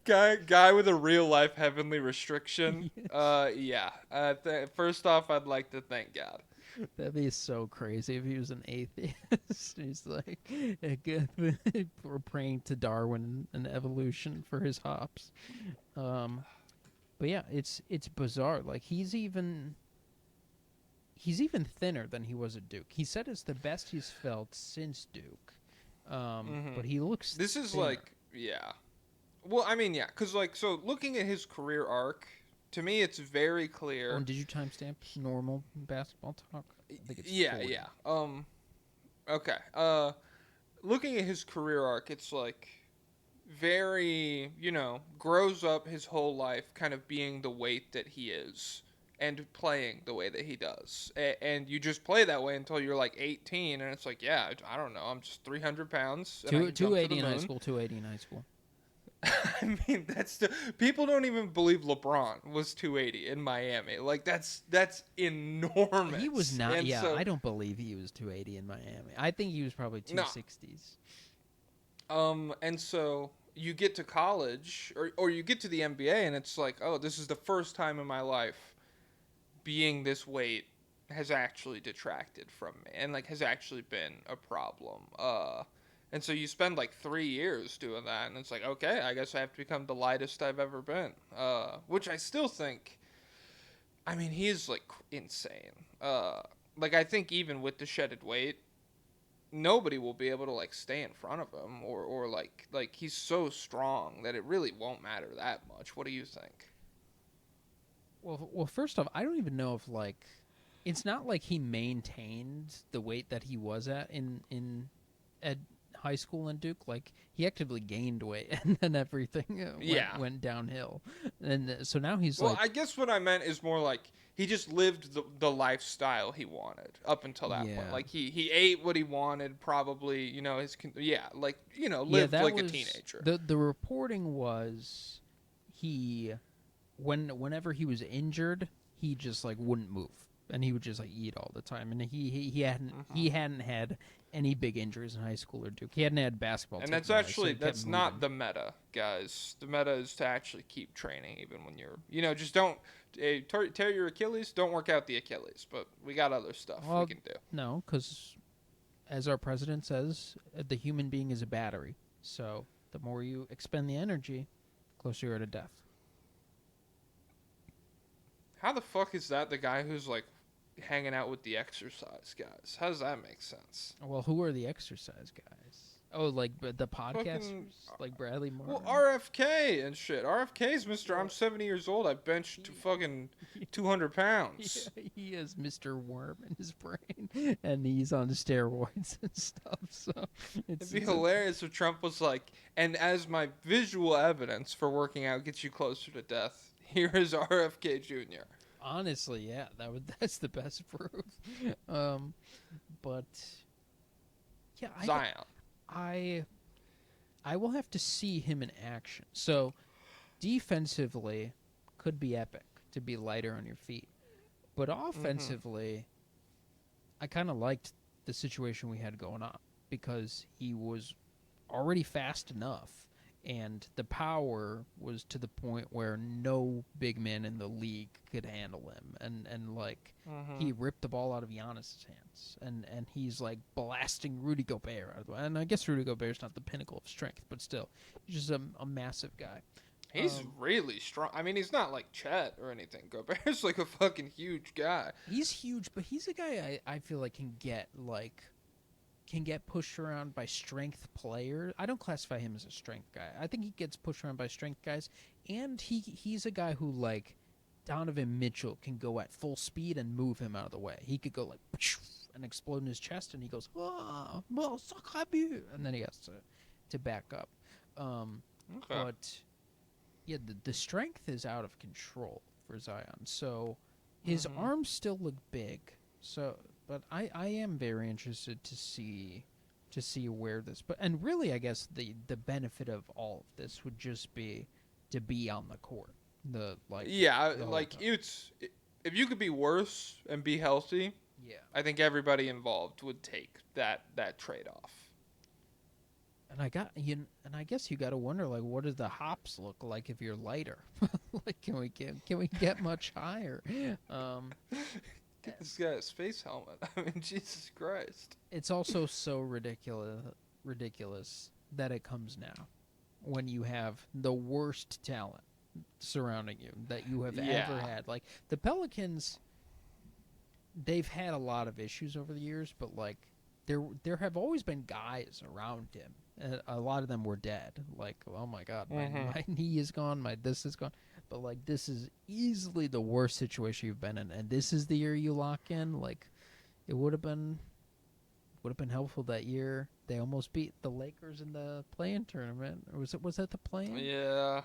Guy with a real life heavenly restriction. Yes. First off, I'd like to thank God. That'd be so crazy if he was an atheist. He's like, we're praying to Darwin and evolution for his hops. But yeah, it's bizarre. Like, he's even thinner than he was at Duke. He said it's the best he's felt since Duke. But he looks. This is thinner. like, yeah. Well, I mean, yeah, because like, so looking at his career arc, to me, it's very clear. Oh, and did you timestamp normal basketball talk? I think it's 40. Yeah. Okay. Looking at his career arc, it's like very, grows up his whole life kind of being the weight that he is and playing the way that he does. And you just play that way until you're like 18, and it's like, yeah, I don't know, I'm just 300 pounds. 280 in high school, 280 in high school. I mean, people don't even believe LeBron was 280 in Miami. Like, that's enormous. He was not. And yeah, so, I don't believe he was 280 in Miami. I think he was probably 260s. And so you get to college or you get to the NBA, and it's like, oh, this is the first time in my life being this weight has actually detracted from me and like has actually been a problem. And so you spend like 3 years doing that, and it's like, okay, I guess I have to become the lightest I've ever been. Which I still think, I mean, he is like insane. Like, I think even with the shedded weight, nobody will be able to like stay in front of him or like he's so strong that it really won't matter that much. What do you think? Well, first off, I don't even know if like it's not like he maintained the weight that he was at at high school and Duke. Like, he actively gained weight, and then everything went downhill. And so now he's well, I guess what I meant is more like he just lived the lifestyle he wanted up until that point. Like, he ate what he wanted, probably, lived like a teenager. The reporting was whenever he was injured, he just like wouldn't move, and he would just like eat all the time, and he hadn't had any big injuries in high school or Duke. He hadn't had basketball. And that's actually that's not the meta, guys. The meta is to actually keep training even when you're just don't tear your Achilles. Don't work out the Achilles, but we got other stuff we can do. No, because as our president says, the human being is a battery. So the more you expend the energy, the closer you are to death. How the fuck is that the guy who's like hanging out with the exercise guys? How does that make sense? Well, who are the exercise guys? Oh, like the podcasters, like Bradley Martin. Well, RFK and shit. RFK's Mr. I'm 70 years old. I benched fucking 200 pounds. Yeah, he has Mr. Worm in his brain, and he's on steroids and stuff. So it'd be hilarious if Trump was like, and as my visual evidence for working out gets you closer to death, here is RFK Jr. Honestly, yeah, that's the best proof. But yeah, Zion. I will have to see him in action. So defensively, could be epic to be lighter on your feet, but offensively, I kind of liked the situation we had going on because he was already fast enough, and the power was to the point where no big man in the league could handle him, and like he ripped the ball out of Giannis's hands, and he's like blasting Rudy Gobert out of the way. And I guess Rudy Gobert's not the pinnacle of strength, but still, he's just a massive guy. He's really strong. I mean, he's not like Chet or anything. Gobert's like a fucking huge guy. He's huge, but he's a guy I feel like can get pushed around by strength players. I don't classify him as a strength guy. I think he gets pushed around by strength guys, and he's a guy who, like, Donovan Mitchell can go at full speed and move him out of the way. He could go like and explode in his chest, and he goes, "Oh, well, and then he has to back up. But yeah, the strength is out of control for Zion. So his arms still look big. So, but I am very interested to see where this. But and really, I guess the benefit of all of this would just be to be on the court. The it's if you could be worse and be healthy. Yeah, I think everybody involved would take that trade off. And I guess you got to wonder, like, what does the hops look like if you're lighter? Like, can we get much higher? Get this guy a space helmet. I mean, Jesus Christ. It's also so ridiculous that it comes now, when you have the worst talent surrounding you that you have ever had. Like the Pelicans, they've had a lot of issues over the years, but like there have always been guys around him. A lot of them were dead. Like, oh my God, my knee is gone, my this is gone. But like, this is easily the worst situation you've been in, and this is the year you lock in. Like, it would have been helpful that year. They almost beat the Lakers in the play-in tournament. Or was that the play-in? Yeah.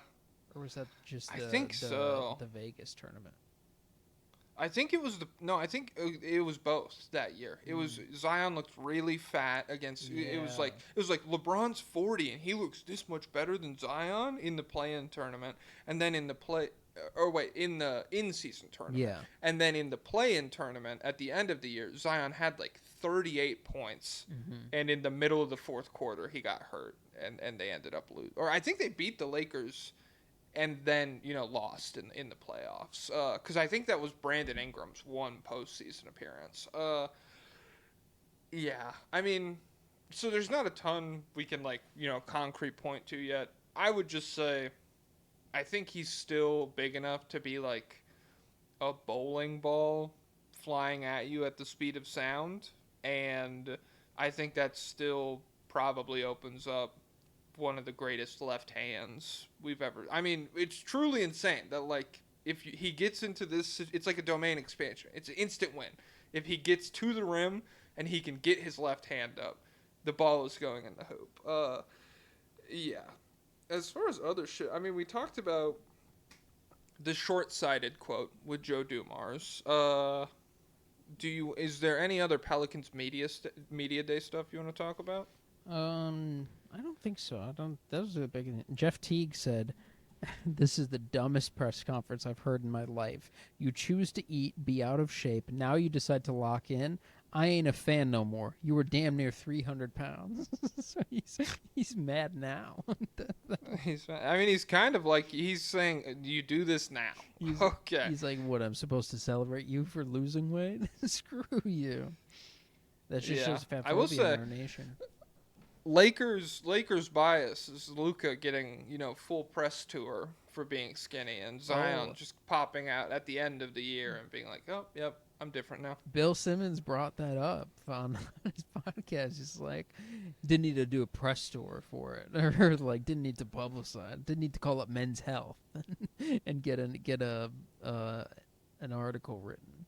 Or was that just I think so. The Vegas tournament? I think it was I think it was both that year. It was Zion looked really fat against. Yeah. It was like LeBron's 40 and he looks this much better than Zion in the play-in tournament, and then in the in-season tournament. Yeah. And then in the play-in tournament at the end of the year, Zion had like 38 points, and in the middle of the fourth quarter he got hurt, and they ended up losing. Or I think they beat the Lakers. And then, lost in the playoffs. Because I think that was Brandon Ingram's one postseason appearance. Yeah. I mean, so there's not a ton we can, concrete point to yet. I would just say I think he's still big enough to be like a bowling ball flying at you at the speed of sound. And I think that still probably opens up one of the greatest left hands we've ever. I mean, it's truly insane that like if he gets into this, it's like a domain expansion. It's an instant win. If he gets to the rim and he can get his left hand up, the ball is going in the hoop. Yeah. As far as other shit, I mean, we talked about the short-sighted quote with Joe Dumars. Is there any other Pelicans media day stuff you want to talk about? I don't think so. That was a big. Jeff Teague said, "This is the dumbest press conference I've heard in my life. You choose to eat, be out of shape. Now you decide to lock in. I ain't a fan no more. You were damn near 300 pounds." So he's mad now. He's kind of like he's saying, "You do this now." Okay. He's like, "What? I'm supposed to celebrate you for losing weight? Screw you." That just shows fat phobia in our nation. Lakers bias is Luka getting, full press tour for being skinny, and Zion just popping out at the end of the year and being like, "Oh, yep, I'm different now." Bill Simmons brought that up on his podcast. He's like, didn't need to do a press tour for it, or like didn't need to publicize, didn't need to call up Men's Health and get an article written.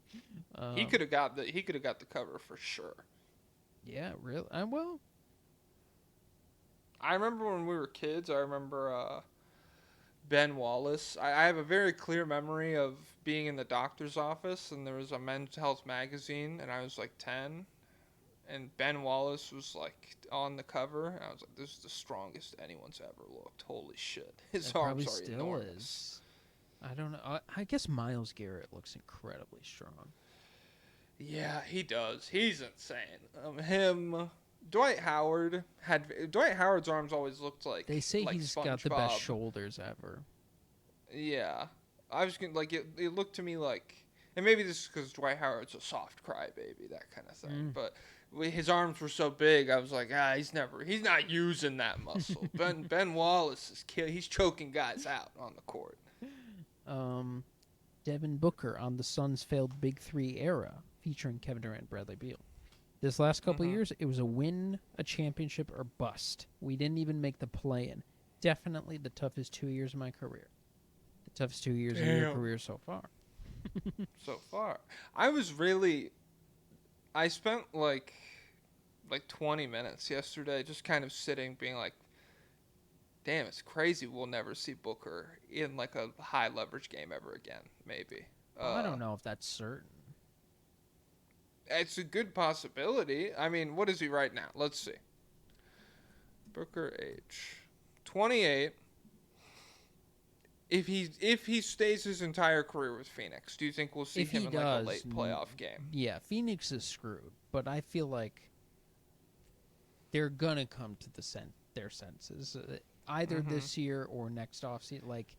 He could have got the cover for sure. Yeah, really. I remember when we were kids. I remember Ben Wallace. I have a very clear memory of being in the doctor's office, and there was a men's health magazine, and I was like 10, and Ben Wallace was like on the cover, and I was like, this is the strongest anyone's ever looked. Holy shit. His It probably arms are still enormous. is. I don't know. I guess Myles Garrett looks incredibly strong. Yeah, he does. He's insane. Dwight Howard's arms always looked like They say like he's got the best SpongeBob. shoulders ever. Yeah, I was gonna like it looked to me like, and maybe this is because Dwight Howard's a soft crybaby, that kind of thing. But his arms were so big, I was like, he's not using that muscle. Ben Wallace he's choking guys out on the court. Devin Booker on the Suns' failed Big Three era, featuring Kevin Durant, Bradley Beal. This last couple of years, it was a win, a championship, or bust. We didn't even make the play-in. Definitely the toughest 2 years of my career. The toughest 2 years of your career so far. So far, I spent like 20 minutes yesterday just kind of sitting, being like, damn, it's crazy we'll never see Booker in like a high leverage game ever again, maybe. I don't know if that's certain. It's a good possibility. I mean, what is he right now? Let's see. Booker age 28. If he stays his entire career with Phoenix, do you think we'll see him in like a late playoff game? Yeah, Phoenix is screwed, but I feel like they're gonna come to their senses either this year or next offseason. Like,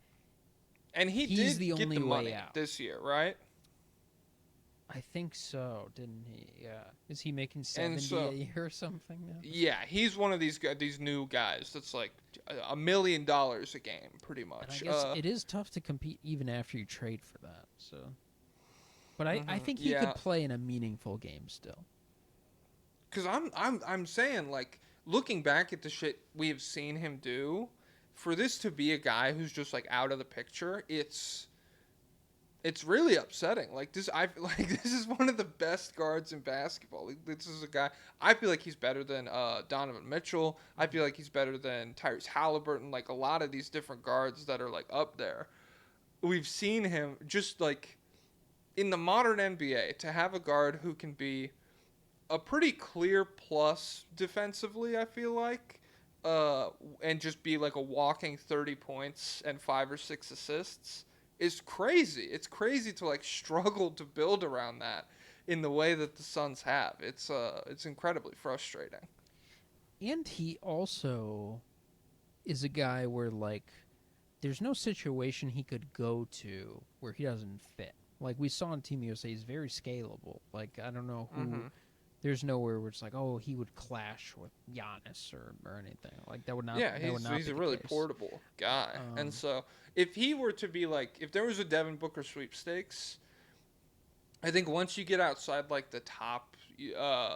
and he's the get only the money way out this year, right? I think so, didn't he? Yeah. Is he making 70 a year or something now? Yeah, he's one of these new guys that's like $1 million a game, pretty much. And I guess it is tough to compete even after you trade for that. So, but I think he could play in a meaningful game still. Because I'm saying, like, looking back at the shit we have seen him do, for this to be a guy who's just like out of the picture, it's really upsetting. Like this is one of the best guards in basketball. Like, this is a guy, I feel like he's better than Donovan Mitchell. I feel like he's better than Tyrese Halliburton. Like a lot of these different guards that are like up there. We've seen him just like in the modern NBA to have a guard who can be a pretty clear plus defensively, I feel like, and just be like a walking 30 points and 5 or 6 assists. Is crazy. It's crazy to like struggle to build around that in the way that the Suns have. It's incredibly frustrating. And he also is a guy where like there's no situation he could go to where he doesn't fit. Like we saw in Team USA, he's very scalable. Like I don't know who. There's nowhere where it's like, oh, he would clash with Giannis or anything. Like that would not. Yeah, he's a really portable guy. And so if he were to be like, if there was a Devin Booker sweepstakes, I think once you get outside like the top,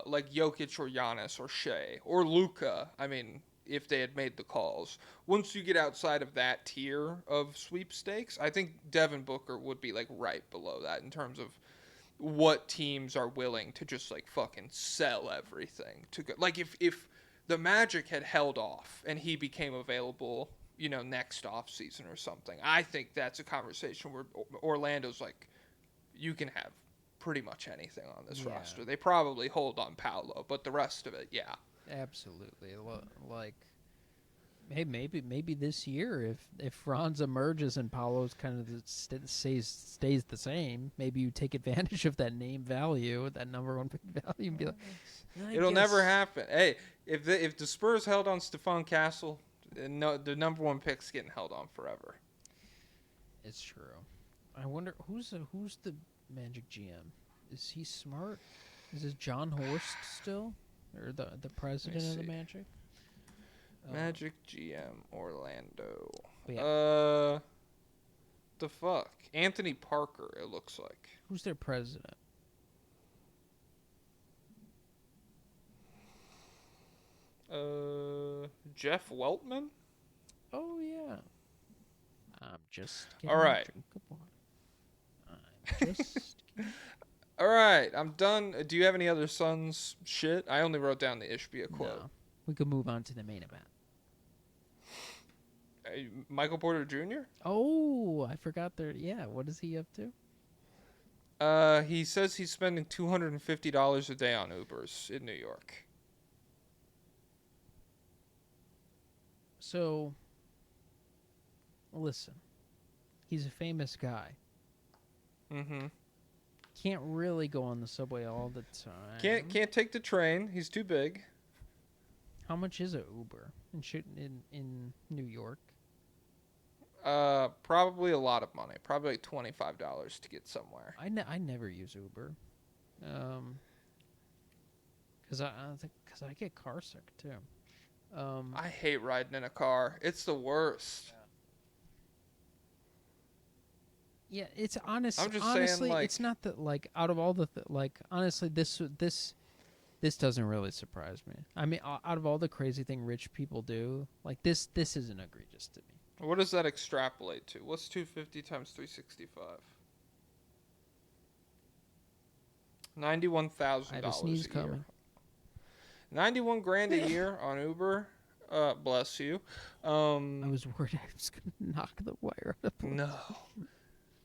like Jokic or Giannis or Shea or Luka, I mean, if they had made the calls, once you get outside of that tier of sweepstakes, I think Devin Booker would be like right below that in terms of what teams are willing to just like fucking sell everything to go. Like if the Magic had held off and he became available, you know, next off season or something, I think that's a conversation where Orlando's like, you can have pretty much anything on this roster. They probably hold on Pablo, but the rest of it, absolutely. Like, hey, maybe this year if Franz emerges and Paolo's kind of stays the same, maybe you take advantage of that name value, that number 1 pick value, and be like, it'll never happen. Hey, if the Spurs held on Stephon Castle, no, the number 1 pick's getting held on forever. It's true. I wonder who's the Magic GM? Is he smart? Is it John Horst still, or the president of the Magic? Magic GM Orlando. Yeah. The fuck? Anthony Parker, it looks like. Who's their president? Jeff Weltman? Oh, yeah. I'm just kidding. All right. I'm just kidding. All right, I'm done. Do you have any other Suns shit? I only wrote down the Ishbia quote. No. We could move on to the main event. Michael Porter Jr.? Oh, I forgot there. Yeah, what is he up to? He says he's spending $250 a day on Ubers in New York. So, listen, he's a famous guy. Mm-hmm. Can't really go on the subway all the time. Can't take the train. He's too big. How much is a Uber in New York? Probably a lot of money. Probably like $25 to get somewhere. I never use Uber, cause I get car sick too. I hate riding in a car. It's the worst. Yeah, it's honest. I'm just honestly, saying, like, it's not that like out of all the honestly, this doesn't really surprise me. I mean, out of all the crazy thing rich people do, like this isn't egregious to me. what does that extrapolate to? What's 250 times 365? $91,000 I have a sneeze a year. coming. 91 grand a year on Uber. Bless you. I was worried I was gonna knock the wire out of place.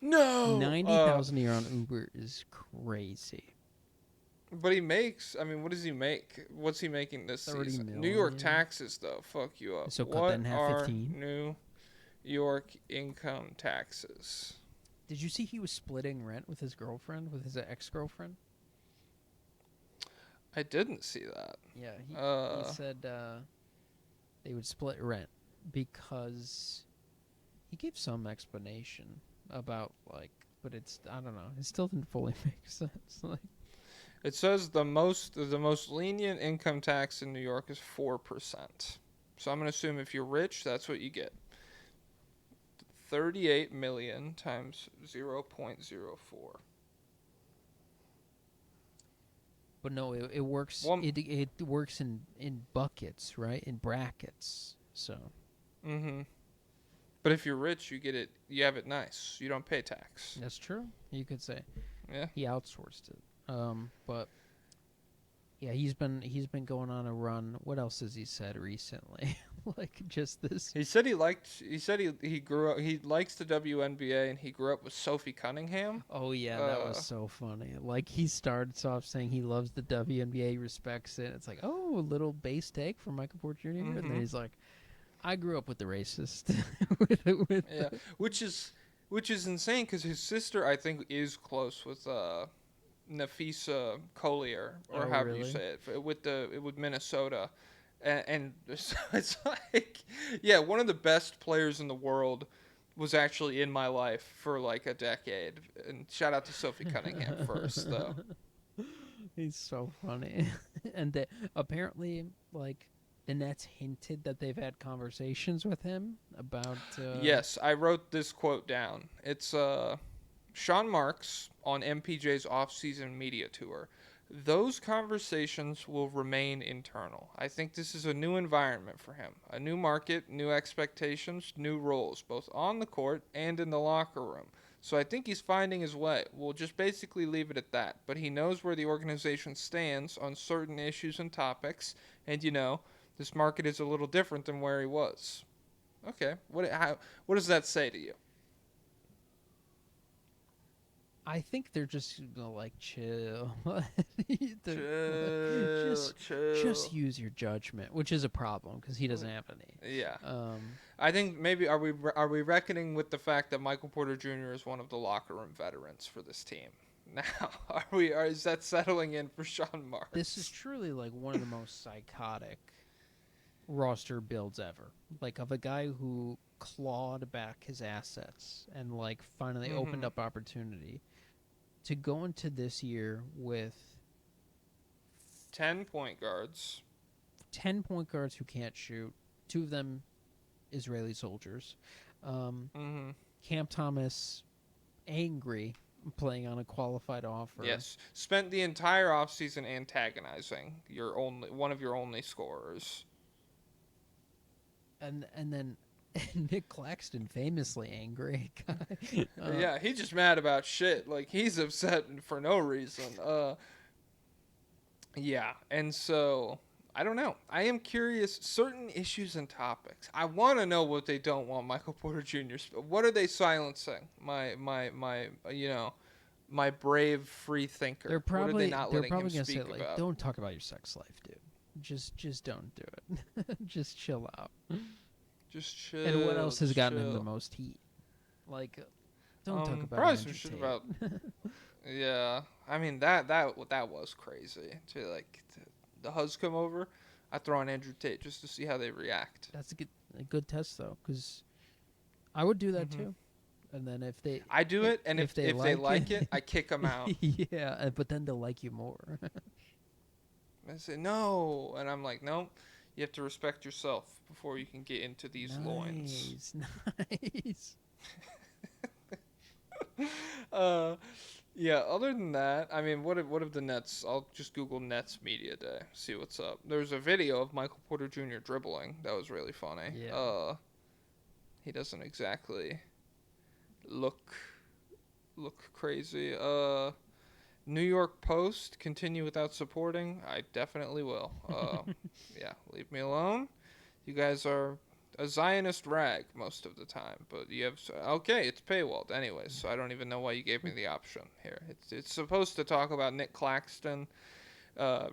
No. 90,000 a year on Uber is crazy. But he makes. I mean, what does he make? What's he making this 30 season? New York million. taxes, though, fuck you up. So cut what that in half, are 15? New York income taxes? Did you see he was splitting rent with his girlfriend, with his ex-girlfriend? I didn't see that. Yeah, he said they would split rent because he gave some explanation about but I don't know. It still didn't fully make sense. Like, It says the most lenient income tax in New York is 4%. So I'm gonna assume if you're rich, that's what you get. 38 million times 0.04. but no, it works. It works in buckets, right? In brackets. So. Mm-hmm. But if you're rich, you have it nice. You don't pay tax. That's true. You could say. Yeah. He outsourced it. But yeah, he's been going on a run. What else has he said recently? Like just this. He said he grew up. He likes the WNBA and he grew up with Sophie Cunningham. Oh yeah, that was so funny. Like he starts off saying he loves the WNBA, respects it. It's like, oh, a little base take from Michael Porter Jr. And then he's like, I grew up with the racist. Yeah, which is insane because his sister I think is close with Nafisa Collier or however you say it with Minnesota, and it's like, yeah, one of the best players in the world was actually in my life for like a decade. And shout out to Sophie Cunningham first though. He's so funny, and apparently like. The Nets hinted that they've had conversations with him about... Yes, I wrote this quote down. It's Sean Marks on MPJ's off-season media tour. Those conversations will remain internal. I think this is a new environment for him. A new market, new expectations, new roles, both on the court and in the locker room. So I think he's finding his way. We'll just basically leave it at that. But he knows where the organization stands on certain issues and topics. And, this market is a little different than where he was. Okay. What does that say to you? I think they're just like chill. Chill. Just use your judgment, which is a problem because he doesn't have any. Yeah. I think maybe are we reckoning with the fact that Michael Porter Jr. is one of the locker room veterans for this team? Now, is that settling in for Sean Marks? This is truly like one of the most psychotic roster builds ever. Like of a guy who clawed back his assets and like finally opened up opportunity to go into this year with 10 point guards. 10 point guards who can't shoot. 2 of them Israeli soldiers. Cam Thomas angry playing on a qualified offer. Yes. Spent the entire offseason antagonizing one of your only scorers. And then Nick Claxton, famously angry guy. Yeah, he's just mad about shit. Like, he's upset for no reason. Yeah, and so I don't know. I am curious. Certain issues and topics. I want to know what they don't want Michael Porter Jr. What are they silencing? My brave free thinker. What are they not letting him gonna speak say, like, about? don't talk about your sex life, dude. Just don't do it. Just chill out. Just chill. And what else has gotten him chill. the most heat? Like, don't talk about probably Andrew some shit Tate. about. Yeah, I mean that was crazy. The Huzz come over, I throw on Andrew Tate just to see how they react. That's a good test though, because I would do that Mhm. too. And then if they, I do it, and if they like it, I kick them out. yeah, but then they'll like you more. I say no, and I'm like, no, you have to respect yourself before you can get into these loins. Nice. Yeah. Other than that, I mean, what if the Nets? I'll just Google Nets media day, see what's up. There's a video of Michael Porter Jr. dribbling. That was really funny. Yeah. He doesn't exactly look crazy. New York Post, continue without supporting. I definitely will. Yeah, leave me alone. You guys are a Zionist rag most of the time, but you have okay. It's paywalled anyways, so I don't even know why you gave me the option here. It's supposed to talk about Nick Claxton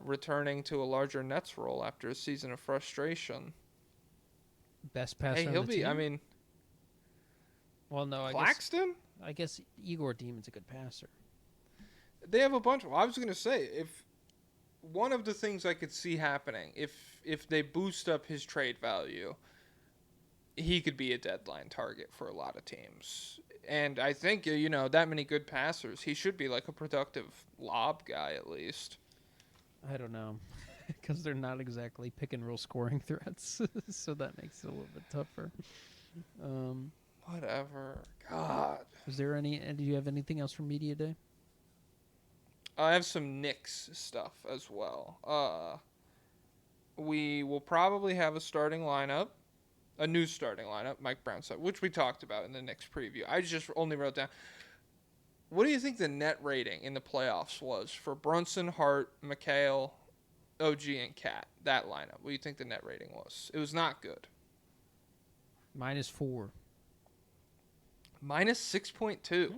returning to a larger Nets role after a season of frustration. Best passer Hey, on he'll the be. team? I mean, Well, no, Claxton. I guess Igor Demon's a good passer. They have a bunch. Well, I was gonna say if one of the things I could see happening if they boost up his trade value, he could be a deadline target for a lot of teams. And I think that many good passers, he should be like a productive lob guy at least. I don't know, because they're not exactly pick and roll scoring threats, so that makes it a little bit tougher. Whatever. God. Was there any? Do you have anything else from media day? I have some Knicks stuff as well. We will probably have a starting lineup. A new starting lineup, Mike Brown said, which we talked about in the Knicks preview. I just only wrote down. What do you think the net rating in the playoffs was for Brunson, Hart, McHale, OG, and Cat? That lineup. What do you think the net rating was? It was not good. -4. -6.2.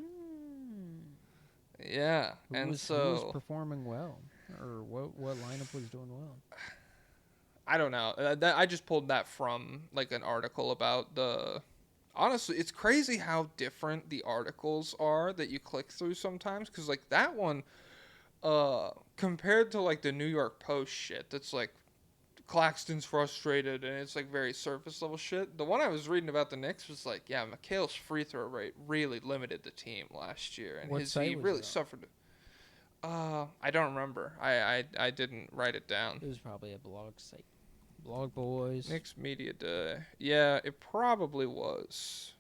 Yeah, Who was performing well, or what lineup was doing well? I don't know. I just pulled that from like an article about the. Honestly, it's crazy how different the articles are that you click through sometimes. Because like that one, compared to like the New York Post shit, that's like Claxton's frustrated and it's like very surface level shit. The one I was reading about the Knicks was like, yeah, McHale's free throw rate really limited the team last year, and he really suffered. I don't remember. I didn't write it down. It was probably a blog site. Blog Boys. Knicks Media Day. Yeah, it probably was.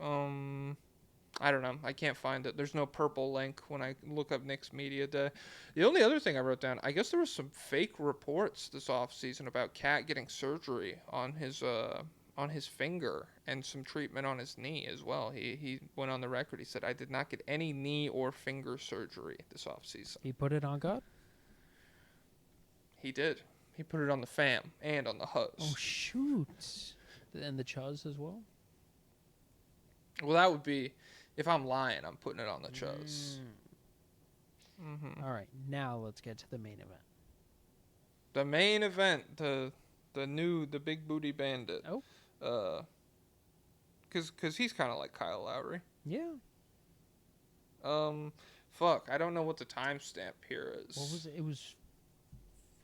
I don't know. I can't find it. There's no purple link when I look up Knicks Media Day. The only other thing I wrote down, I guess there was some fake reports this offseason about Cat getting surgery on his finger and some treatment on his knee as well. He went on the record. He said, I did not get any knee or finger surgery this offseason. He put it on God? He did. He put it on the fam and on the Huzz. Oh, shoot. And the Chuz as well? Well, that would be, if I'm lying, I'm putting it on the Chuz. All right, now let's get to the main event. The main event, the big booty bandit. Oh. Cause he's kind of like Kyle Lowry. Yeah. Fuck, I don't know what the timestamp here is. What was it? It was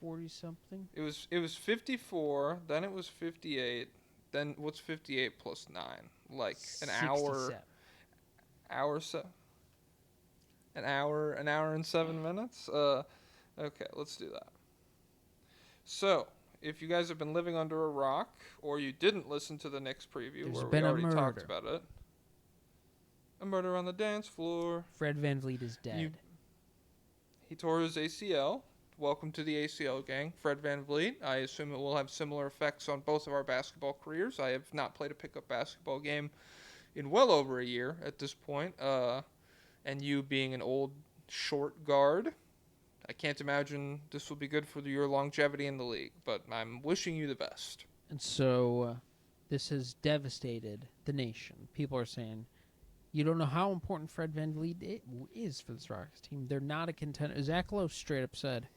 40-something? It was 54, then it was 58, then what's 58 plus 9? Like an 67. An hour and 7 minutes? Okay, let's do that. So, if you guys have been living under a rock, or you didn't listen to the Knicks preview where we already talked about it. A murder on the dance floor. Fred VanVleet is dead. He tore his ACL. Welcome to the ACL gang, Fred VanVleet. I assume it will have similar effects on both of our basketball careers. I have not played a pickup basketball game in well over a year at this point. And you being an old short guard, I can't imagine this will be good for your longevity in the league, but I'm wishing you the best. And so this has devastated the nation. People are saying, you don't know how important Fred VanVleet is for this Rockets team. They're not a contender. Zach Lowe straight up said,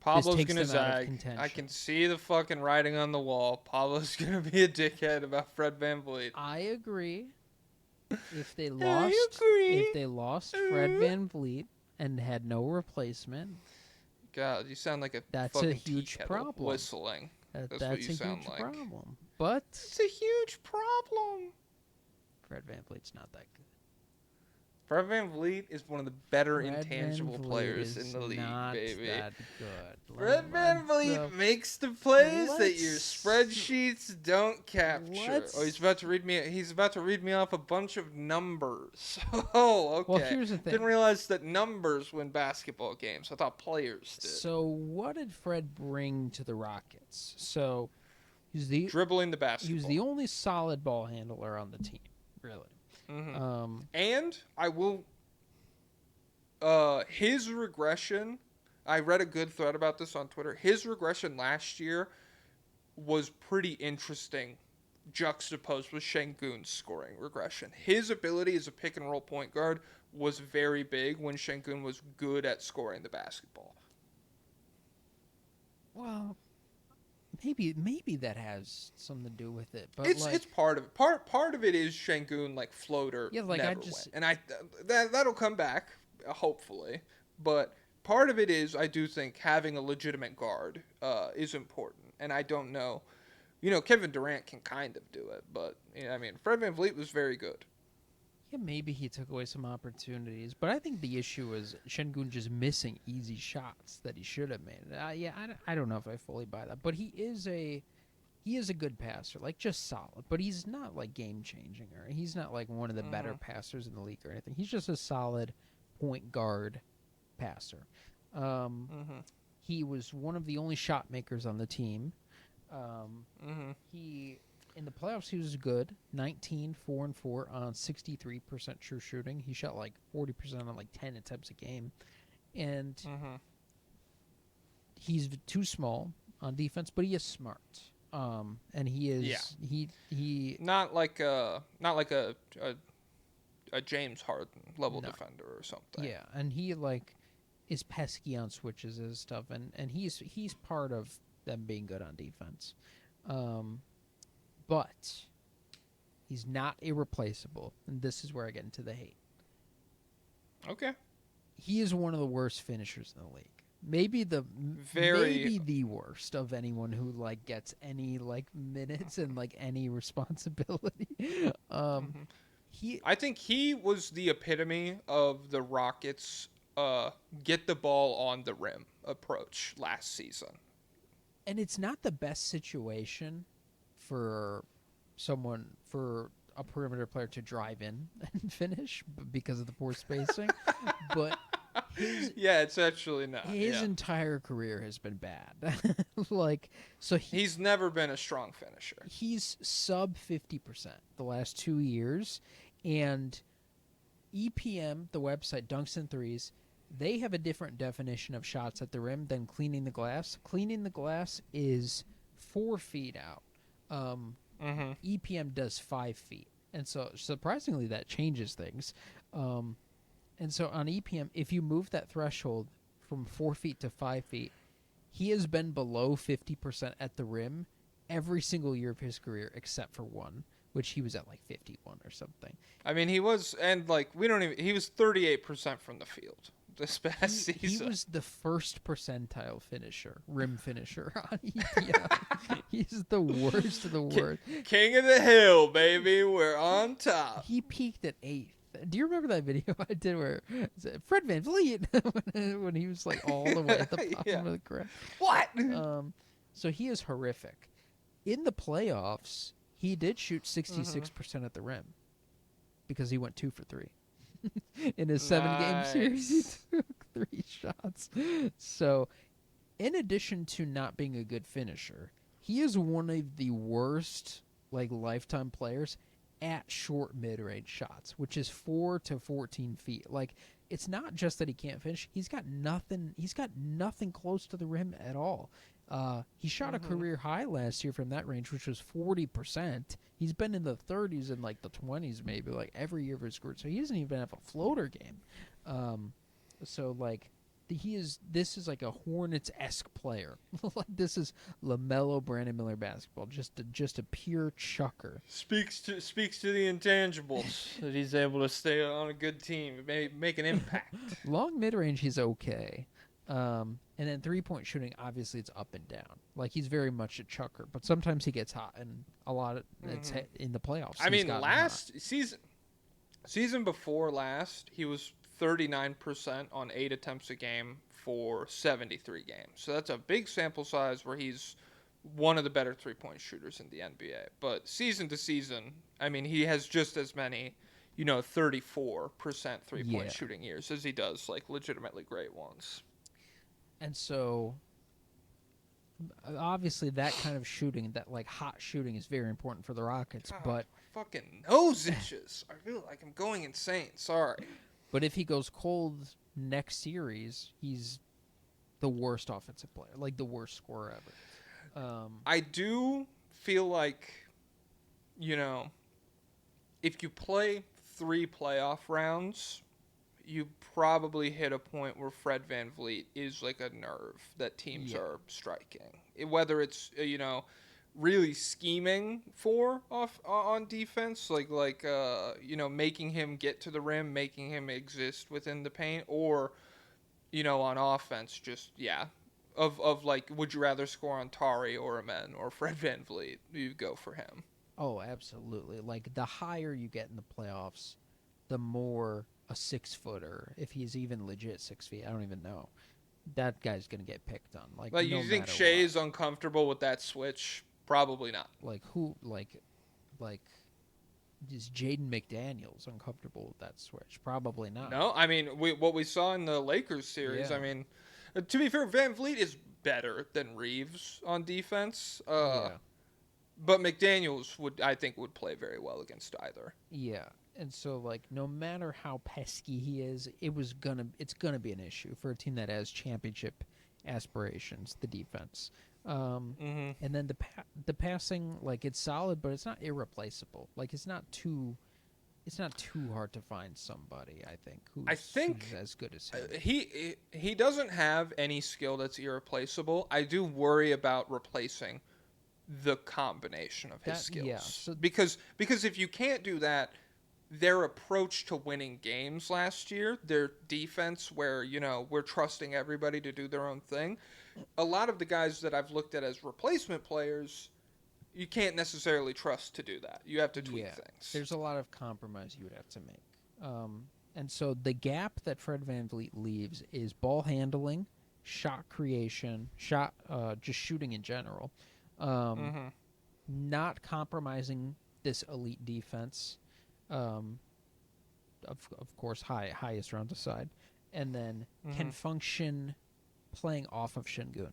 Pablo's takes gonna them out of zag. contention. I can see the fucking writing on the wall. Pablo's gonna be a dickhead about Fred VanVleet. I agree. If they I lost agree. Fred VanVleet and had no replacement, God, you sound like a that's fucking a huge tea kettle problem. whistling. That's what that's you a sound huge like. problem. But It's a huge problem. Fred VanVleet's not that good. Fred VanVleet is one of the better Fred intangible VanVleet players is in the league, not baby. that good. Fred VanVleet makes the plays that your spreadsheets don't capture. Oh, he's about to read me. He's about to read me off a bunch of numbers. Oh, okay. Well, here's the thing. Didn't realize that numbers win basketball games. I thought players did. So, what did Fred bring to the Rockets? So, dribbling the basketball. He was the only solid ball handler on the team, really. Mm-hmm. And I will. His regression. I read a good thread about this on Twitter. His regression last year was pretty interesting, juxtaposed with Şengün's scoring regression. His ability as a pick and roll point guard was very big when Şengün was good at scoring the basketball. Well, maybe that has something to do with it, but it's part of it. Part of it is Şengün like floater. Yeah, like never went. And that'll come back hopefully, but part of it is I do think having a legitimate guard is important, and I don't know, Kevin Durant can kind of do it, but Fred VanVleet was very good. Yeah, maybe he took away some opportunities, but I think the issue is Şengün just missing easy shots that he should have made. I don't know if I fully buy that, but he is a good passer, like just solid, but he's not like game changing, or he's not like one of the better passers in the league or anything. He's just a solid point guard passer. He was one of the only shot makers on the team. He in the playoffs, he was good. 19, 4 and 4 on 63% true shooting. He shot like 40% on like 10 attempts a game. And he's too small on defense, but he is smart. And he is he not like a James Harden level defender or something. Yeah, and he is pesky on switches and stuff, and he's part of them being good on defense. But he's not irreplaceable, and this is where I get into the hate. Okay. He is one of the worst finishers in the league. Maybe the worst of anyone who gets any minutes and any responsibility. I think he was the epitome of the Rockets get the ball on the rim approach last season. And it's not the best situation for a perimeter player to drive in and finish because of the poor spacing. But it's actually not. His entire career has been bad. He's never been a strong finisher. He's sub 50% the last 2 years, and EPM, the website Dunks and Threes, they have a different definition of shots at the rim than cleaning the glass. Cleaning the glass is 4 feet out. EPM does 5 feet, and so surprisingly that changes things. And so on EPM, if you move that threshold from 4 feet to 5 feet, he has been below 50% at the rim every single year of his career except for one, which he was at 51 or something. He was, and he was 38% from the field this past season. He was the first percentile rim finisher on EPM. He's the worst of the worst. King of the hill, baby. We're on top. He peaked at 8th. Do you remember that video I did where Fred VanVleet when he was all the way at the bottom of the crowd? What? So he is horrific. In the playoffs, he did shoot 66% at the rim because he went 2 for 3. In his 7-game series, he took 3 shots. So, in addition to not being a good finisher, he is one of the worst lifetime players at short mid-range shots, which is 4 to 14 feet. it's not just that he can't finish. He's got nothing. He's got nothing close to the rim at all. He shot a career high last year from that range, which was 40%. He's been in the 30s and like the 20s, maybe like every year of his career. So he doesn't even have a floater game. So like this is like a Hornets-esque player. Like this is LaMelo Brandon Miller basketball. Just a pure chucker. Speaks to the intangibles that he's able to stay on a good team, make an impact. Long mid-range, he's okay. And then three-point shooting, obviously, it's up and down. Like, he's very much a chucker, but sometimes he gets hot, and a lot of it's in the playoffs. I mean, last season before last, he was 39% on 8 attempts a game for 73 games. So that's a big sample size where he's one of the better three-point shooters in the NBA. But season to season, I mean, he has just as many, 34% three-point shooting years as he does, like, legitimately great ones. And so, obviously, that kind of shooting, that like hot shooting, is very important for the Rockets. God, but my fucking nose itches. I feel like I'm going insane. Sorry. But if he goes cold next series, he's the worst offensive player, like the worst scorer ever. I do feel like, if you play 3 playoff rounds, you probably hit a point where Fred VanVleet is like a nerve that teams are striking. Whether it's, really scheming for on defense, like making him get to the rim, making him exist within the paint, or, on offense, just, of like, would you rather score on Tari or Amen or Fred VanVleet? You go for him. Oh, absolutely. Like, the higher you get in the playoffs, the more a 6-footer, if he's even legit 6 feet, I don't even know, that guy's going to get picked on. Like no you think matter Shea's what. uncomfortable with that switch? Probably not. Like, who, like, is Jaden McDaniels uncomfortable with that switch? Probably not. No, I mean, what we saw in the Lakers series, I mean, to be fair, VanVleet is better than Reeves on defense. But McDaniels would play very well against either. Yeah. And so, like, no matter how pesky he is, it's gonna be an issue for a team that has championship aspirations. The defense, and then the passing, like, it's solid, but it's not irreplaceable. Like, it's not too hard to find somebody. I think who's as good as him. He doesn't have any skill that's irreplaceable. I do worry about replacing the combination of his skills. Yeah, so because if you can't do that, their approach to winning games last year, their defense where, we're trusting everybody to do their own thing, a lot of the guys that I've looked at as replacement players, you can't necessarily trust to do that. You have to tweak things. There's a lot of compromise you would have to make. And so the gap that Fred VanVleet leaves is ball handling, shot creation, just shooting in general, not compromising this elite defense. Of course, highest round aside, and then can function playing off of Şengün.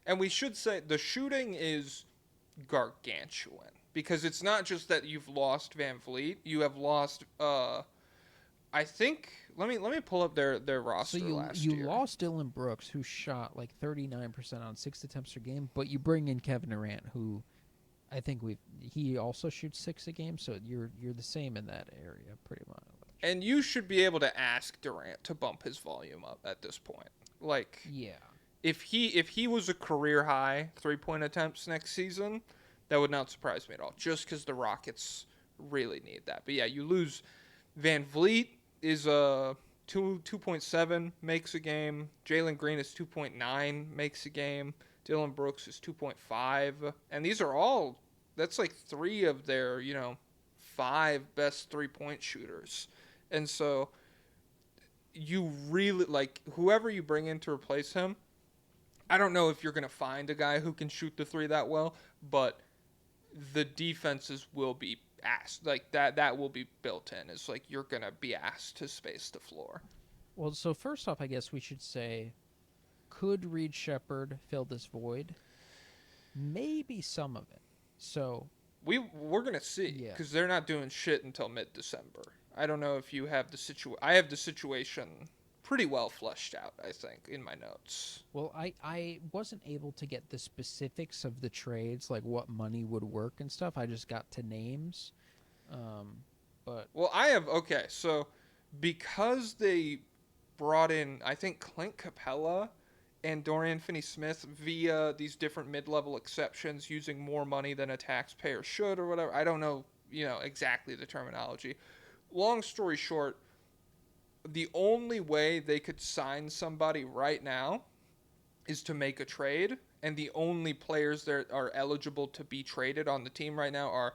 And we should say the shooting is gargantuan because it's not just that you've lost VanVleet, you have lost. I think let me pull up their roster last year. You lost Dylan Brooks, who shot like 39% on 6 attempts per game, but you bring in Kevin Durant, who I think he also shoots 6 a game, so you're the same in that area pretty much. And you should be able to ask Durant to bump his volume up at this point. Like, if he was a career high 3-point attempts next season, that would not surprise me at all. Just because the Rockets really need that. But yeah, you lose. VanVleet is 2.7 makes a game. Jalen Green is 2.9 makes a game. Dylan Brooks is 2.5, and these are all, that's like 3 of their, 5 best 3-point shooters. And so you really, like, whoever you bring in to replace him, I don't know if you're going to find a guy who can shoot the 3 that well, but the defenses will be asked, like, that will be built in. It's like you're going to be asked to space the floor. Well, so first off, I guess we should say, could Reed Shepherd fill this void? Maybe some of it. So we're gonna see because they're not doing shit until mid-December. I don't know if you have I have the situation pretty well fleshed out, I think, in my notes. Well, I wasn't able to get the specifics of the trades, like what money would work and stuff. I just got to names. But Well, I have okay, so because they brought in I think Clint Capella and Dorian Finney-Smith via these different mid-level exceptions using more money than a taxpayer should or whatever. I don't know, exactly the terminology. Long story short, the only way they could sign somebody right now is to make a trade, and the only players that are eligible to be traded on the team right now are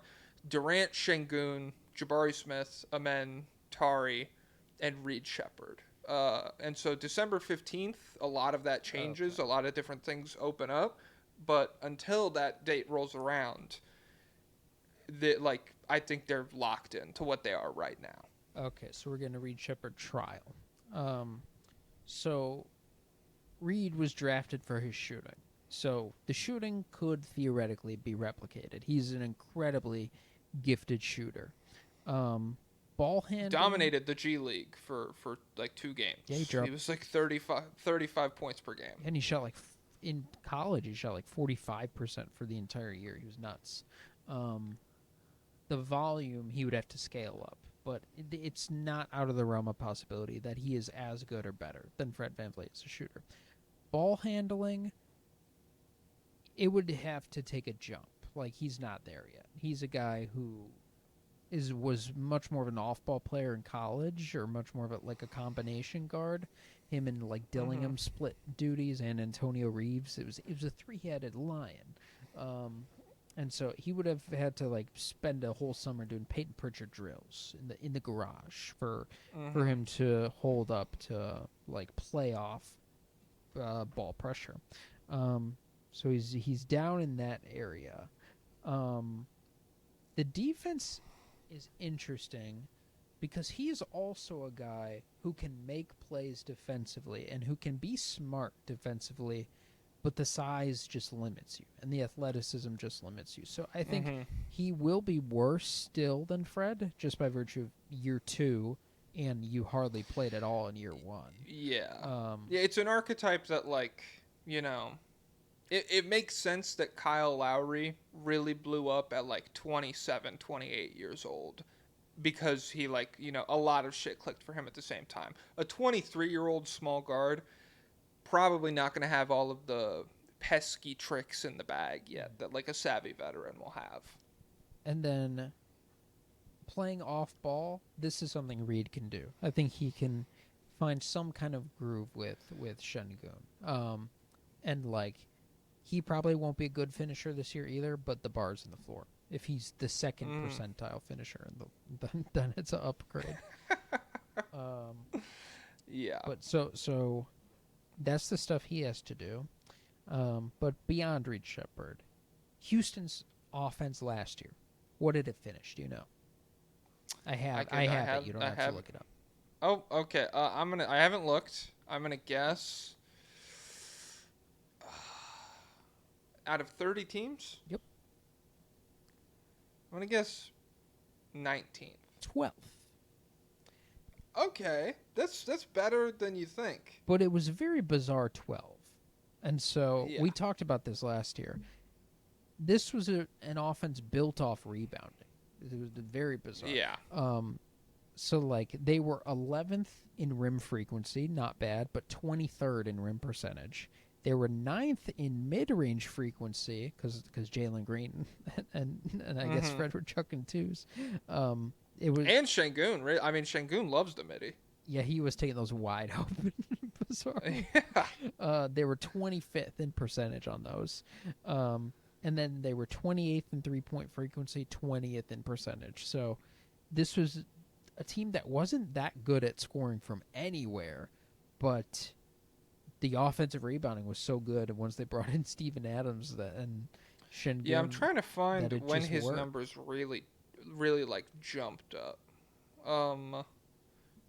Durant, Şengün, Jabari Smith, Amen, Tari, and Reed Shepard. And so December 15th, a lot of that changes. Okay. A lot of different things open up. But until that date rolls around, I think they're locked in to what they are right now. Okay, so we're getting a Reed Shepard trial. So Reed was drafted for his shooting. So the shooting could theoretically be replicated. He's an incredibly gifted shooter. Ball handling. Dominated the G League for like 2 games. Yeah, he was like 35 points per game. And he shot like, in college, he shot like 45% for the entire year. He was nuts. The volume, he would have to scale up. But it's not out of the realm of possibility that he is as good or better than Fred VanVleet as a shooter. Ball handling, it would have to take a jump. Like, he's not there yet. He's a guy who was much more of an off-ball player in college, or much more of a combination guard. Him and like Dillingham split duties, and Antonio Reeves. It was a 3-headed lion. And so he would have had to like spend a whole summer doing Peyton Pritchard drills in the garage for him to hold up to like playoff ball pressure. So he's down in that area. The defense is interesting because he is also a guy who can make plays defensively and who can be smart defensively, but the size just limits you, and the athleticism just limits you. So I think he will be worse still than Fred, just by virtue of year 2, and you hardly played at all in year 1. Yeah. It's an archetype that, like, it makes sense that Kyle Lowry really blew up at, like, 27, 28 years old. Because he, like, a lot of shit clicked for him at the same time. A 23-year-old small guard probably not going to have all of the pesky tricks in the bag yet that like a savvy veteran will have. And then playing off ball, this is something Reed can do. I think he can find some kind of groove with Şengün. And like, he probably won't be a good finisher this year either, but the bar's in the floor. If he's the second percentile finisher, then it's an upgrade. Yeah. But so that's the stuff he has to do. But beyond Reed Shepard, Houston's offense last year, what did it finish? Do you know? I have it. You don't have to look it up. Oh, okay. I haven't looked. I'm gonna guess. Out of 30 teams? Yep. I'm gonna guess 19th. 12th. Okay, that's better than you think. But it was a very bizarre 12. And so we talked about this last year. This was an offense built off rebounding. It was very bizarre. Yeah. So, like, they were 11th in rim frequency, not bad, but 23rd in rim percentage. They were 9th in mid-range frequency because Jalen Green and I guess Fred were chucking twos. It was, and Şengün, right? I mean, Şengün loves the midi. Yeah, he was taking those wide open. Sorry. Yeah. They were 25th in percentage on those. And then they were 28th in three-point frequency, 20th in percentage. So this was a team that wasn't that good at scoring from anywhere, but the offensive rebounding was so good. And once they brought in Steven Adams and Şengün, yeah, I'm trying to find when his numbers really like jumped up.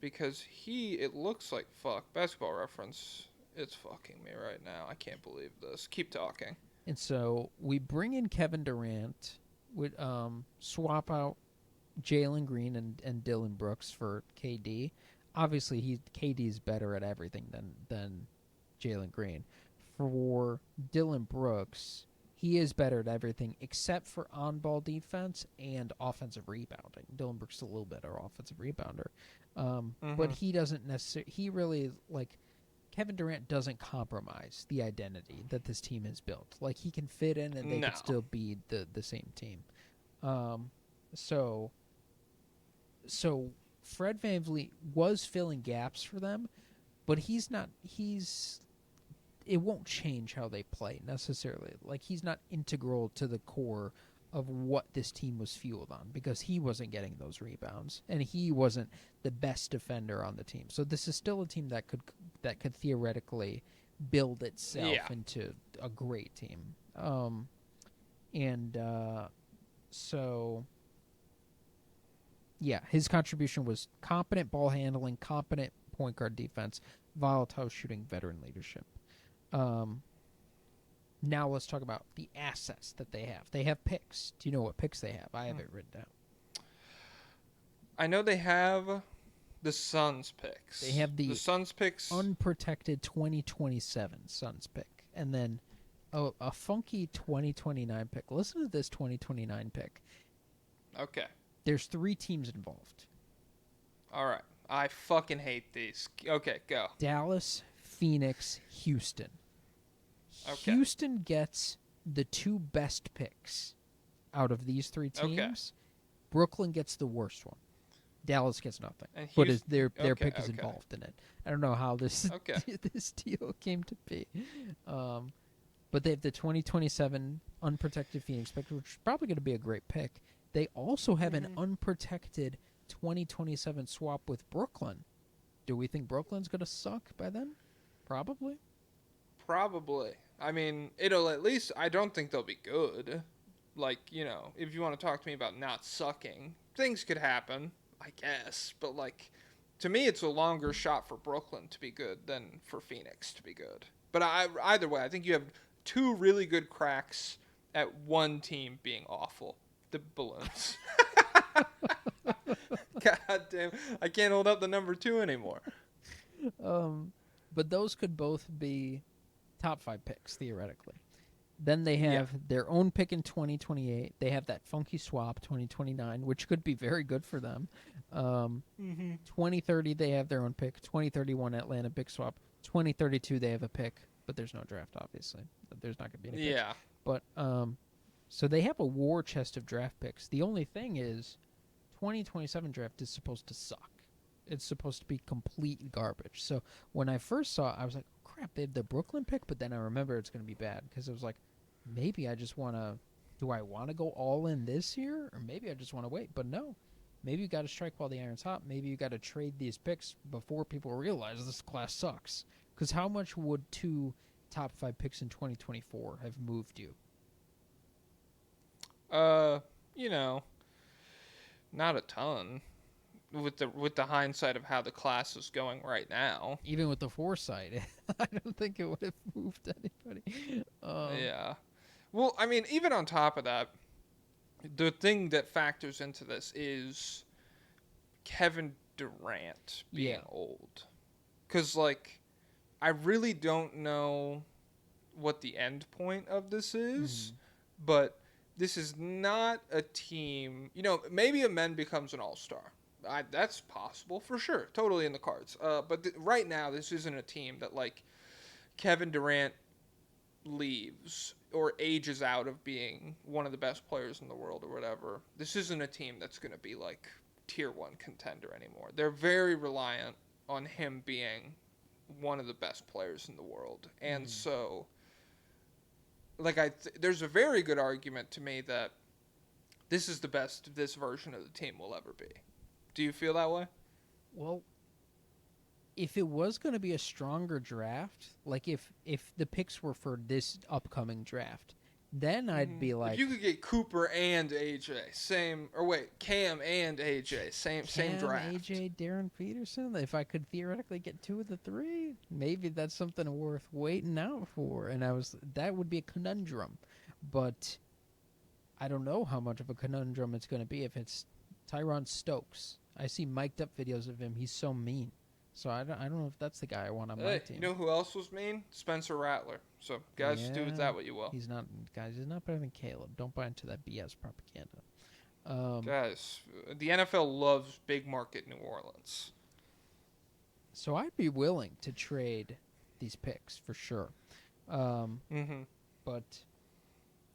Because it looks like Basketball Reference. It's fucking me right now. I can't believe this. Keep talking. And so we bring in Kevin Durant, would swap out Jalen Green and Dylan Brooks for KD. Obviously, KD's better at everything than Jalen Green. For Dylan Brooks, he is better at everything except for on-ball defense and offensive rebounding. Dylan Brooks is a little better offensive rebounder, but he doesn't necessarily. He really like Kevin Durant doesn't compromise the identity that this team has built. Like he can fit in and they can still be the same team. So Fred VanVleet was filling gaps for them, but he's not. It won't change how they play necessarily. Like he's not integral to the core of what this team was fueled on because he wasn't getting those rebounds and he wasn't the best defender on the team. So this is still a team that could theoretically build itself into a great team. So yeah, his contribution was competent ball handling, competent point guard defense, volatile shooting, veteran leadership. Now let's talk about the assets that they have. They have picks. Do you know what picks they have? I have it written down. I know they have the Suns picks. They have the Suns picks. Unprotected 2027 Suns pick. And then a funky 2029 pick. Listen to this 2029 pick. Okay. There's 3 teams involved. All right. I fucking hate these. Okay, go. Dallas, Phoenix, Houston. Okay. Houston gets the 2 best picks out of these 3 teams. Okay. Brooklyn gets the worst one. Dallas gets nothing. And but their pick is involved in it. I don't know how this this deal came to be. But they have the 2027 unprotected Phoenix pick, which is probably going to be a great pick. They also have an unprotected 2027 swap with Brooklyn. Do we think Brooklyn's going to suck by then? Probably. I mean, it'll at least, I don't think they'll be good. Like, if you want to talk to me about not sucking, things could happen, I guess. But, like, to me, it's a longer shot for Brooklyn to be good than for Phoenix to be good. But either way, I think you have 2 really good cracks at one team being awful. The Balloons. God damn, I can't hold up the number 2 anymore. But those could both be top 5 picks, theoretically. Then they have their own pick in 2028. They have that funky swap, 2029, which could be very good for them. 2030, they have their own pick. 2031, Atlanta pick swap. 2032, they have a pick, but there's no draft, obviously. There's not going to be any picks. Yeah. But, so they have a war chest of draft picks. The only thing is, 2027 draft is supposed to suck. It's supposed to be complete garbage. So when I first saw it, I was like, oh, crap, they have the Brooklyn pick, but then I remember it's going to be bad because it was like, maybe I just want to, do I want to go all in this year? Or maybe I just want to wait. But no, maybe you got to strike while the iron's hot. Maybe you got to trade these picks before people realize this class sucks. Because how much would 2 top 5 picks in 2024 have moved you? Not a ton. With the hindsight of how the class is going right now. Even with the foresight, I don't think it would have moved anybody. Yeah. Well, I mean, even on top of that, the thing that factors into this is Kevin Durant being old. Because, like, I really don't know what the end point of this is, but this is not a team. Maybe a men becomes an all-star. That's possible for sure, totally in the cards. But right now, this isn't a team that like Kevin Durant leaves or ages out of being one of the best players in the world or whatever. This isn't a team that's going to be like tier 1 contender anymore. They're very reliant on him being one of the best players in the world, and so like there's a very good argument to me that this is the best this version of the team will ever be. Do you feel that way? Well, if it was going to be a stronger draft, like if the picks were for this upcoming draft, then I'd be like, if you could get Cooper and AJ, Cam and AJ, same draft. AJ, Darren Peterson. If I could theoretically get 2 of the 3, maybe that's something worth waiting out for. And that would be a conundrum, but I don't know how much of a conundrum it's going to be if it's Tyron Stokes. I see mic'd up videos of him. He's so mean. So I don't know if that's the guy I want on my Hey, team. you know who else was mean? Spencer Rattler. So, guys, do with that what you will. He's not better than Caleb. Don't buy into that BS propaganda. Guys, the NFL loves big market New Orleans. So I'd be willing to trade these picks for sure. But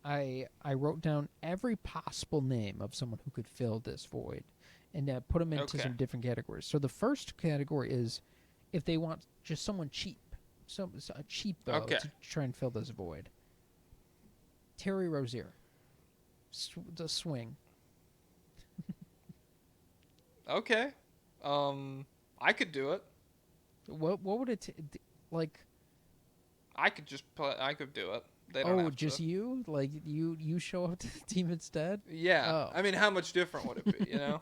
I wrote down every possible name of someone who could fill this void and put them into some different categories. So the first category is if they want just someone cheap, so a cheapo to try and fill this void. Terry Rozier. The swing. Okay. I could do it. What would it like? I could do it. They don't have just to. you? Like you show up to the team instead? Yeah. Oh. I mean, how much different would it be, you know?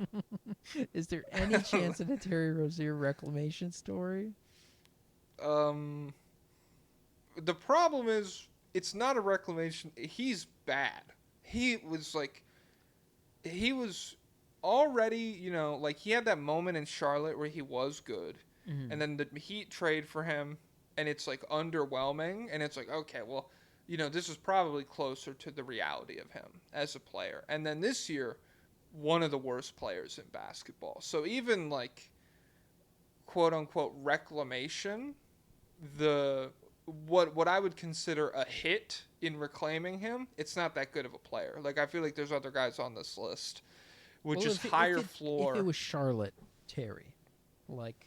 Is there any chance in a Terry Rozier reclamation story? The problem is it's not a reclamation. He's bad. He was already, you know, like he had that moment in Charlotte where he was good. And then the Heat trade for him and it's like underwhelming and it's like, okay, well, you know, this is probably closer to the reality of him as a player. And then this year, one of the worst players in basketball. So even like quote unquote reclamation, what I would consider a hit in reclaiming him, it's not that good of a player. Like I feel like there's other guys on this list with just higher floor. If it was Charlotte Terry, like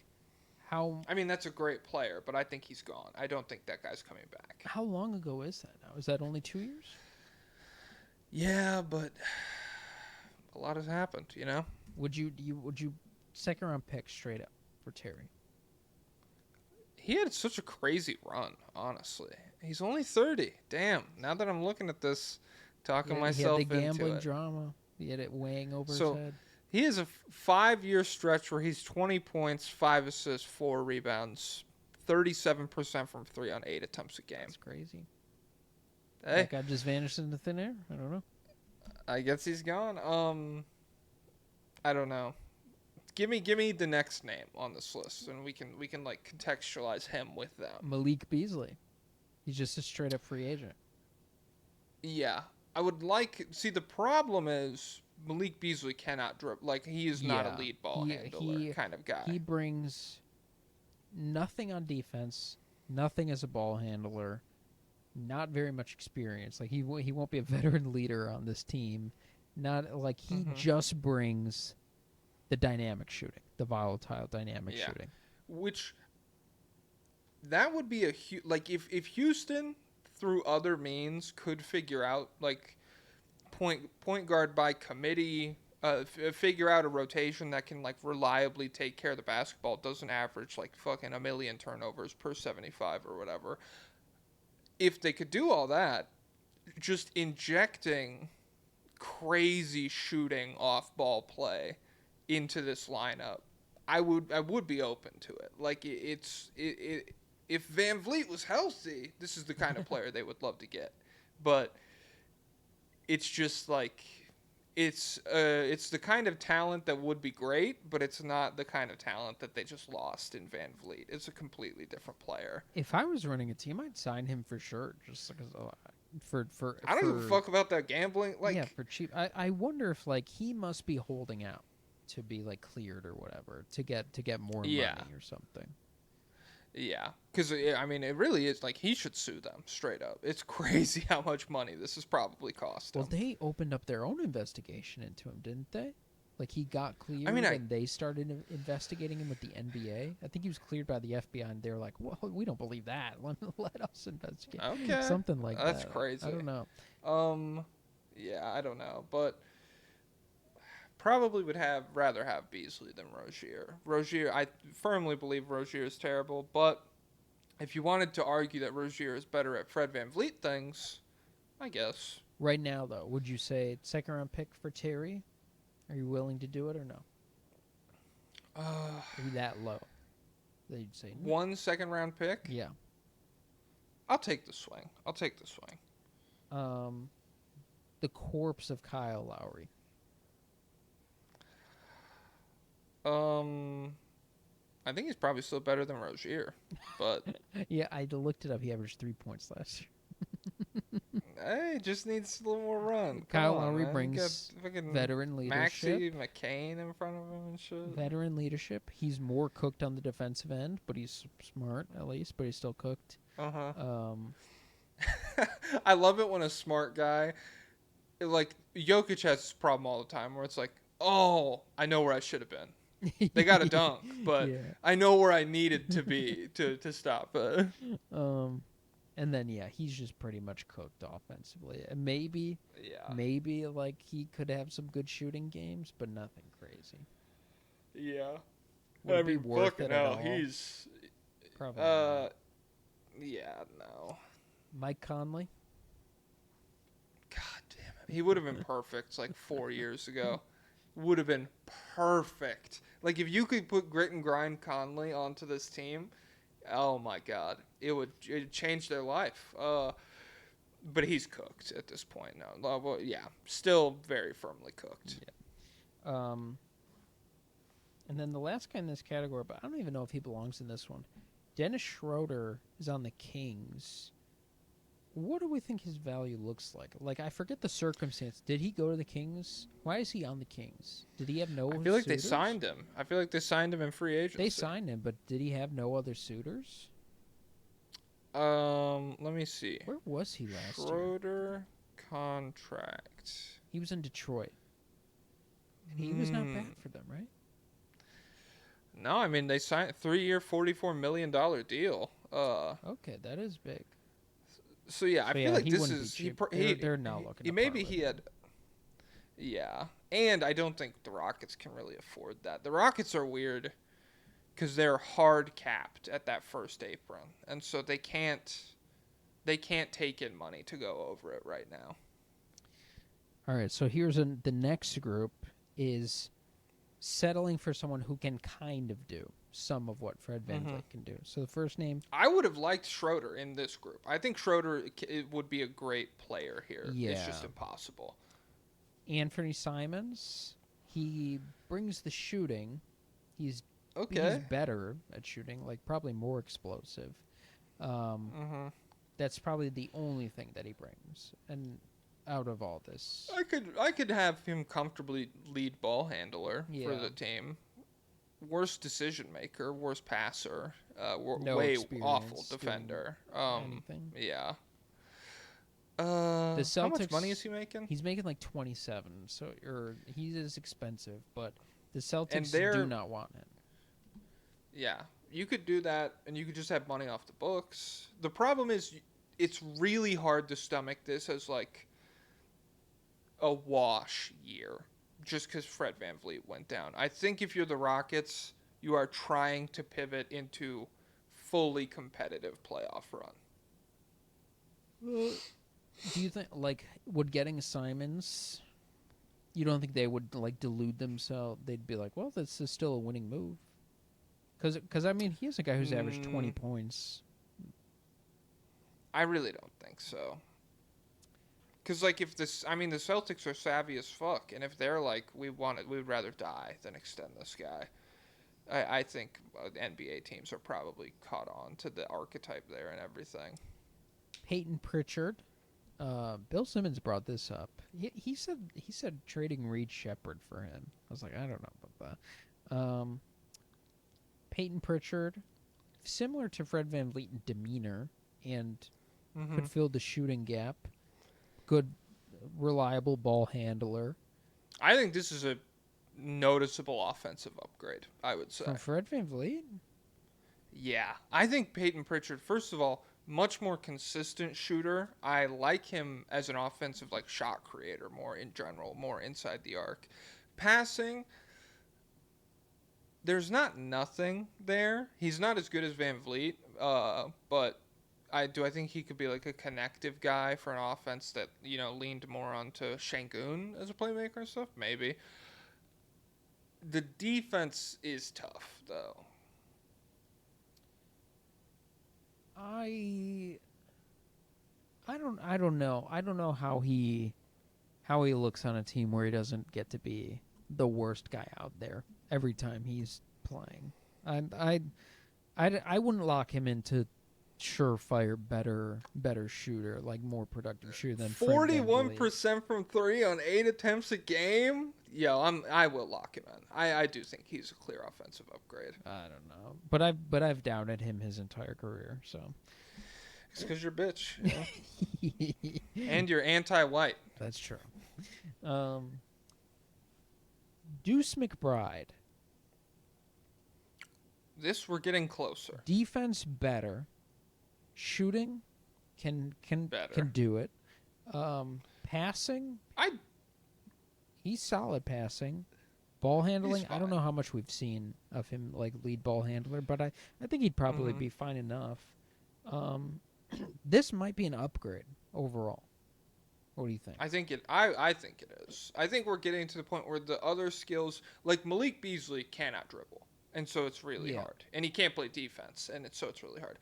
how? I mean, that's a great player, but I think he's gone. I don't think that guy's coming back. How long ago is that now? Is that only 2 years? Yeah, but a lot has happened, you know? Would you second round pick straight up for Terry? He had such a crazy run, honestly. He's only 30. Damn. Now that I'm looking at this, talking myself into it. He had the gambling drama. He had it weighing over his head. He has a 5-year stretch where he's 20 points, 5 assists, 4 rebounds, 37% from 3 on 8 attempts a game. That's crazy. Hey. That guy just vanished into thin air? I don't know. I guess he's gone. I don't know. Give me the next name on this list, and we can like contextualize him with them. Malik Beasley. He's just a straight up free agent. Yeah, I would like. See, the problem is Malik Beasley cannot dribble. Like he is not a lead ball handler kind of guy. He brings nothing on defense, nothing as a ball handler, not very much experience. Like he won't be a veteran leader on this team. Not like he just brings the dynamic shooting, the volatile dynamic shooting. Which that would be like if Houston through other means could figure out like point guard by committee, figure out a rotation that can like reliably take care of the basketball, doesn't average like fucking a million turnovers per 75 or whatever. If they could do all that, just injecting crazy shooting off ball play into this lineup, I would be open to it. Like if Vanvleet was healthy, this is the kind of player they would love to get. But it's just like it's the kind of talent that would be great, but it's not the kind of talent that they just lost in Vanvleet. It's a completely different player. If I was running a team, I'd sign him for sure, just because for I don't give a fuck about that gambling. Like yeah, for cheap. I wonder if like he must be holding out to be like cleared or whatever to get more money or something. Yeah, because I mean, it really is like he should sue them straight up. It's crazy how much money this has probably cost him. Well, they opened up their own investigation into him, didn't they? Like he got cleared, and they started investigating him with the NBA. I think he was cleared by the FBI, and they're like, "Well, we don't believe that. Let us investigate." Okay, something like that. That's crazy. I don't know. Yeah, I don't know, but probably would rather have Beasley than Rozier. Rozier, I firmly believe Rozier is terrible, but if you wanted to argue that Rozier is better at Fred VanVleet things, I guess. Right now, though, would you say second round pick for Terry? Are you willing to do it or no? Are you that low that you'd say no? 1 second round pick? Yeah. I'll take the swing. The corpse of Kyle Lowry. I think he's probably still better than Rozier, but Yeah, I looked it up. He averaged 3 points last year. hey, just needs a little more run. Come Kyle on, Lowry man. You got brings fucking veteran leadership. Maxey McCain in front of him and shit. Veteran leadership. He's more cooked on the defensive end, but he's smart at least. But he's still cooked. Uh-huh. I love it when a smart guy, like Jokic has this problem all the time where it's like, oh, I know where I should have been. They got a dunk, but Yeah. I know where I needed to be to stop it. And then yeah, he's just pretty much cooked offensively. And maybe Yeah. like he could have some good shooting games, but nothing crazy. Yeah. Would I it be mean, worth fucking it at hell, all? he's Probably not. yeah, no. Mike Conley. God damn it. He would have been perfect like 4 years ago. Would have been perfect. Like if you could put Grit and Grind Conley onto this team, oh my god, it'd change their life. But he's cooked at this point. No, well, yeah, still very firmly cooked. Yeah. And then the last guy in this category, but I don't even know if he belongs in this one. Dennis Schroeder is on the Kings. What do we think his value looks like? Like, I forget the circumstance. Did he go to the Kings? Why is he on the Kings? Did he have no I feel like they suitors? signed him. I feel like they signed him in free agency. They signed him, but did he have no other suitors? Let me see. Where was he last year? Schroeder contract. He was in Detroit. And he was not bad for them, right? No, I mean they signed a 3-year, $44 million deal. Okay, that is big. So yeah, I So, feel like he this wouldn't be is cheap. They're now looking to maybe part he with had. Yeah, and I don't think the Rockets can really afford that. The Rockets are weird because they're hard capped at that first apron, and so they can't take in money to go over it right now. All right, so here's the next group is settling for someone who can kind of do some of what Fred VanVleet can do. So the first name, I would have liked Schroeder in this group. I think Schroeder would be a great player here. Yeah. It's just impossible. Anthony Simons. He brings the shooting. He's Okay. better at shooting, like probably more explosive. That's probably the only thing that he brings. And out of all this, I could have him comfortably lead ball handler for Yeah. the team. Worst decision maker, worst passer, No way experience awful doing defender. anything. Yeah. The How much Celtics- money is he making? He's making like 27, so he is expensive, but the Celtics And they're- do not want him. Yeah, you could do that, and you could just have money off the books. The problem is, it's really hard to stomach this as like a wash year, just because Fred VanVleet went down. I think if you're the Rockets, you are trying to pivot into fully competitive playoff run. Do you think, like, would getting Simons, you don't think they would, like, delude themselves? They'd be like, well, this is still a winning move. Because I mean, he's a guy who's averaged 20 points. I really don't think so. Because, like, the Celtics are savvy as fuck, and if they're like, we'd rather die than extend this guy, I think NBA teams are probably caught on to the archetype there and everything. Peyton Pritchard. Bill Simmons brought this up. He said trading Reed Shepherd for him. I was like, I don't know about that. Peyton Pritchard, similar to Fred VanVleet in demeanor, and could fill the shooting gap. Good, reliable ball handler. I think this is a noticeable offensive upgrade, I would say. From Fred VanVleet? Yeah. I think Peyton Pritchard, first of all, much more consistent shooter. I like him as an offensive like shot creator more in general, more inside the arc. Passing, there's not nothing there. He's not as good as VanVleet, but I think he could be like a connective guy for an offense that, leaned more onto Şengün as a playmaker and stuff, maybe. The defense is tough though. I don't know. I don't know how he looks on a team where he doesn't get to be the worst guy out there every time he's playing. I wouldn't lock him into surefire better shooter, like more productive shooter than Fred VanVleet. 41% from 3 on 8 attempts a game. Yo, I will lock him in. I do think he's a clear offensive upgrade. I don't know, but I've doubted him his entire career. So it's because you're a bitch, you know? And you're anti-white. That's true. Deuce McBride. This we're getting closer. Defense better. Shooting can do it. Passing, he's solid passing. Ball handling, I don't know how much we've seen of him like lead ball handler, but I think he'd probably be fine enough. This might be an upgrade overall. What do you think? I think it is. I think we're getting to the point where the other skills, like Malik Beasley cannot dribble, and so it's really hard. And he can't play defense, and so it's really hard.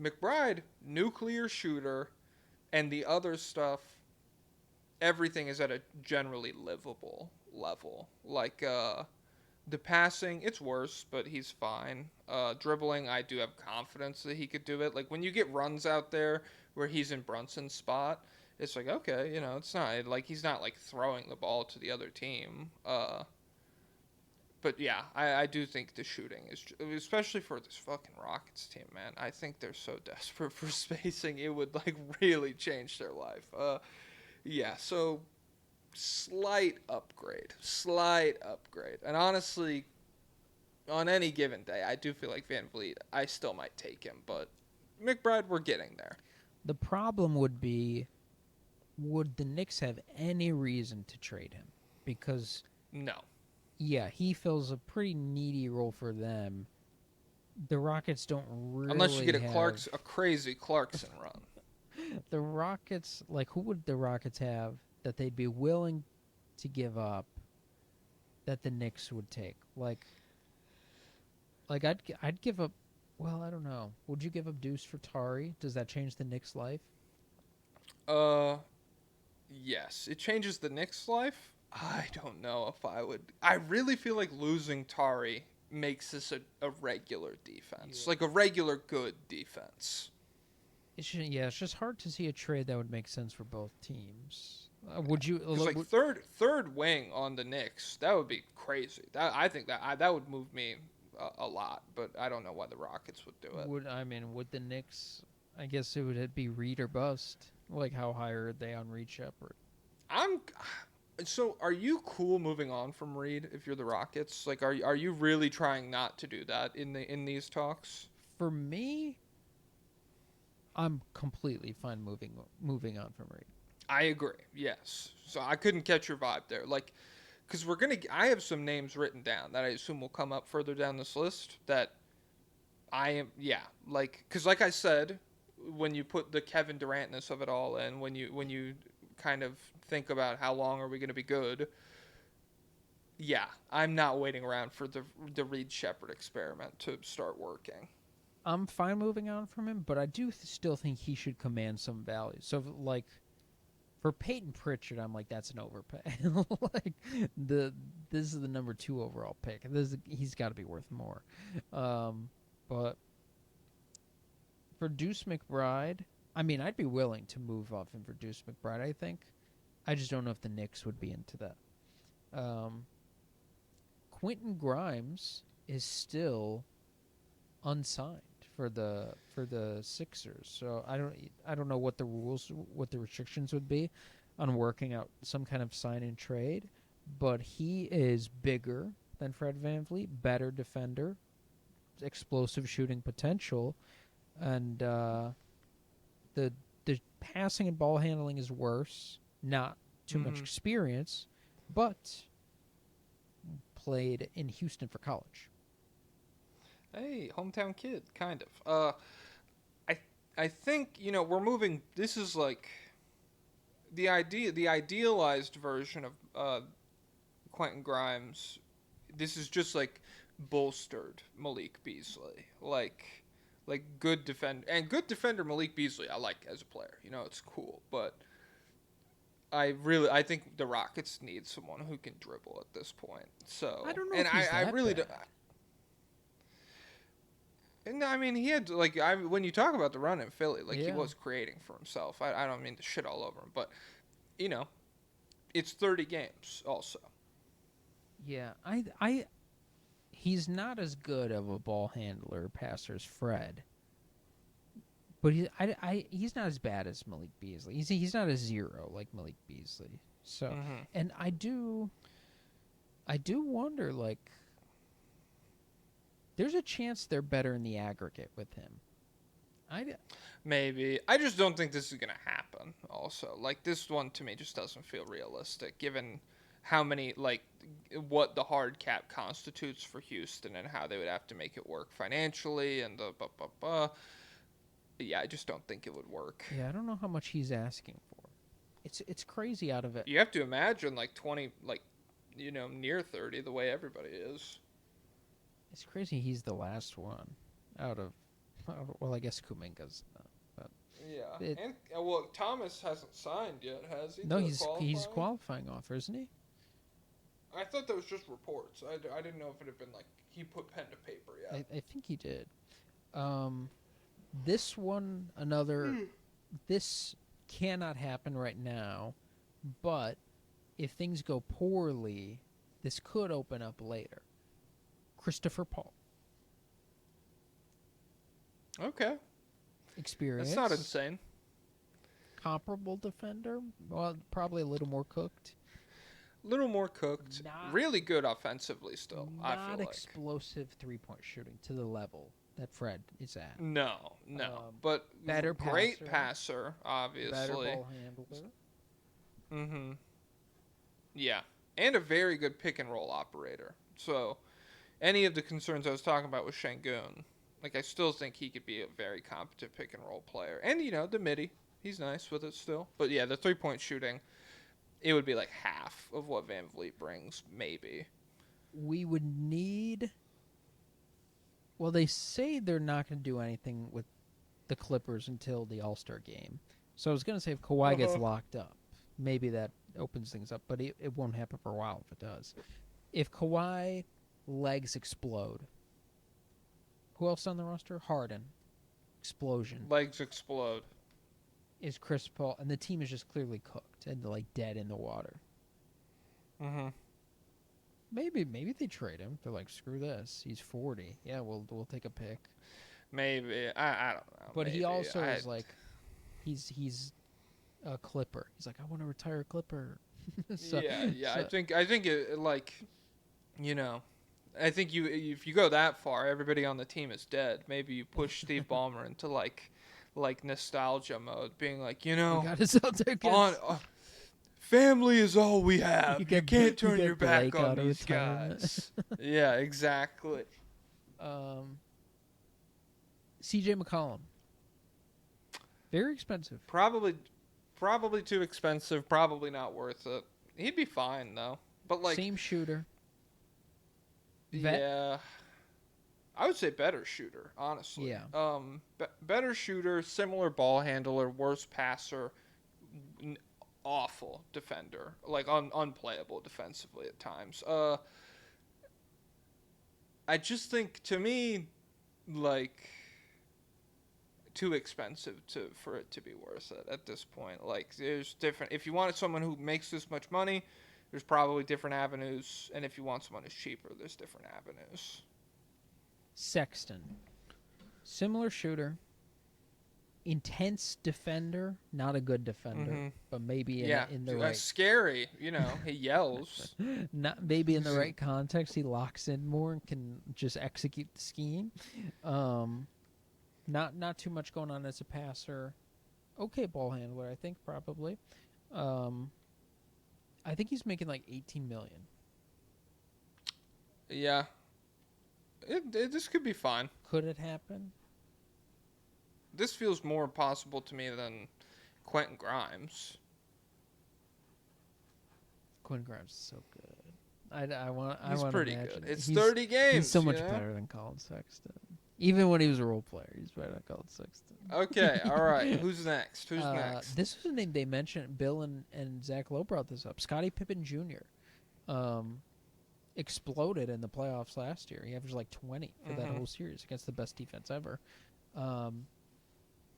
McBride, nuclear shooter, and the other stuff, everything is at a generally livable level. Like the passing, it's worse, but he's fine. Dribbling, I do have confidence that he could do it. Like when you get runs out there where he's in Brunson's spot, it's like, okay, you know, it's not like he's not like throwing the ball to the other team. But yeah, I do think the shooting is, especially for this fucking Rockets team, man. I think they're so desperate for spacing, it would like really change their life. Yeah, so slight upgrade. And honestly, on any given day, I do feel like VanVleet, I still might take him, but McBride, we're getting there. The problem would be, would the Knicks have any reason to trade him? Because no. Yeah, he fills a pretty needy role for them. The Rockets don't really unless you get a crazy Clarkson run. The Rockets, like, who would the Rockets have that they'd be willing to give up that the Knicks would take? Like I'd give up. Well, I don't know. Would you give up Deuce for Tari? Does that change the Knicks' life? Yes, it changes the Knicks' life. I don't know if I would. I really feel like losing Tari makes this a regular defense, like a regular good defense. It's just hard to see a trade that would make sense for both teams. Would you like third wing on the Knicks? That would be crazy. I think that would move me a lot, but I don't know why the Rockets would do it. Would the Knicks? I guess it would be Reed or bust. Like, how high are they on Reed Shepherd? So, are you cool moving on from Reed if you're the Rockets? Like, are you really trying not to do that in these talks? For me, I'm completely fine moving on from Reed. I agree. Yes. So I couldn't catch your vibe there, like, because I have some names written down that I assume will come up further down this list. That because like I said, when you put the Kevin Durantness of it all in, when you kind of think about how long are we going to be good, yeah, I'm not waiting around for the Reed Shepherd experiment to start working. I'm fine moving on from him, but I do still think he should command some value. So, like, for Peyton Pritchard, I'm like, that's an overpay. Like, this is the number 2 overall pick. He's got to be worth more. But for Deuce McBride, I'd be willing to move off him for Deuce McBride, I think. I just don't know if the Knicks would be into that. Quentin Grimes is still unsigned for the Sixers, so I don't know what the restrictions would be on working out some kind of sign and trade, but he is bigger than Fred VanVleet, better defender, explosive shooting potential, and the passing and ball handling is worse. Not too much experience, but played in Houston for college. Hey, hometown kid, kind of. I think, we're moving. This is like the idealized version of Quentin Grimes. This is just like bolstered Malik Beasley, like good defender Malik Beasley. I like as a player, it's cool, but I think the Rockets need someone who can dribble at this point. So I don't know and if he's I that really bad. and I mean he had like when you talk about the run in Philly, like he Yeah. was creating for himself. I don't mean to shit all over him, but you know, it's 30 games also. Yeah, he's not as good of a ball handler passer as Fred, but he's not as bad as Malik Beasley. He's not a zero like Malik Beasley. So, Mhm. and I do wonder, like, there's a chance they're better in the aggregate with him. Maybe. I just don't think this is going to happen, also. Like, this one to me just doesn't feel realistic, given how many, like, what the hard cap constitutes for Houston and how they would have to make it work financially and the blah, blah, blah. Yeah, I just don't think it would work. Yeah, I don't know how much he's asking for. It's crazy out of it. You have to imagine, like, 20, like, near 30, the way everybody is. It's crazy he's the last one out of, well, I guess Kuminga's not. Yeah. It- And, well, Thomas hasn't signed yet, has he? No, to he's qualifying? qualifying offer, isn't he? I thought that was just reports. I didn't know if it had been, like, he put pen to paper yet. I think he did. This one, this cannot happen right now, but if things go poorly, this could open up later. Christopher Paul. Okay. Experience. That's not insane. Comparable defender. Well, probably a little more cooked. Little more cooked. Not- Really good offensively still, I Not feel like. explosive three-point shooting to the level that Fred is at. No. But better great passer. passer, obviously. Better ball handler. Mm-hmm. Yeah. And a very good pick and roll operator. So any of the concerns I was talking about with Şengün, like I still think he could be a very competent pick and roll player. And the midi, he's nice with it still. But yeah, the 3-point shooting, it would be like half of what Vanvleet brings, maybe. We would need. Well, they say they're not going to do anything with the Clippers until the All-Star game. So I was going to say if Kawhi gets locked up, maybe that opens things up, but it won't happen for a while if it does. If Kawhi legs explode, who else on the roster? Harden. Explosion. Legs explode. Is Chris Paul, and the team is just clearly cooked and like dead in the water. Mm-hmm. Maybe they trade him. They're like, screw this. He's 40. Yeah, we'll take a pick. Maybe. I don't know. But he Maybe. also is like, he's a Clipper. He's like, I want to retire a Clipper. So. I think it like, I think if you go that far, everybody on the team is dead. Maybe you push Steve Ballmer into like nostalgia mode, being like, we got his Celtics. Family is all we have. You can't turn get your back Blake on out of these retirement. guys. Yeah, exactly. CJ McCollum. Very expensive. Probably too expensive. Probably not worth it. He'd be fine though. But like same shooter. Yeah. I would say better shooter, honestly. Yeah. Better shooter, similar ball handler, worse passer, awful defender, like unplayable defensively at times. I just think, to me, like, too expensive for it to be worth it at this point. Like, there's different. If you wanted someone who makes this much money, there's probably different avenues, and if you want someone who's cheaper, there's different avenues. Sexton. Similar shooter. Intense defender. Not a good defender, but maybe in the right. Scary, he yells. Not maybe in the right context. He locks in more and can just execute the scheme. Not too much going on as a passer. Okay, ball handler, I think probably. I think he's making like $18 million. Yeah. This could be fine. Could it happen? This feels more possible to me than Quentin Grimes. Quentin Grimes is so good. I want. He's I pretty imagine good. It's he's, 30 games. He's so much better than Colin Sexton. Even when he was a role player, he's probably not called Sexton. Okay, all right. Who's next? Who's next? This was a name they mentioned. Bill and Zach Lowe brought this up. Scottie Pippen Jr. Exploded in the playoffs last year. He averaged like 20 for that whole series against the best defense ever.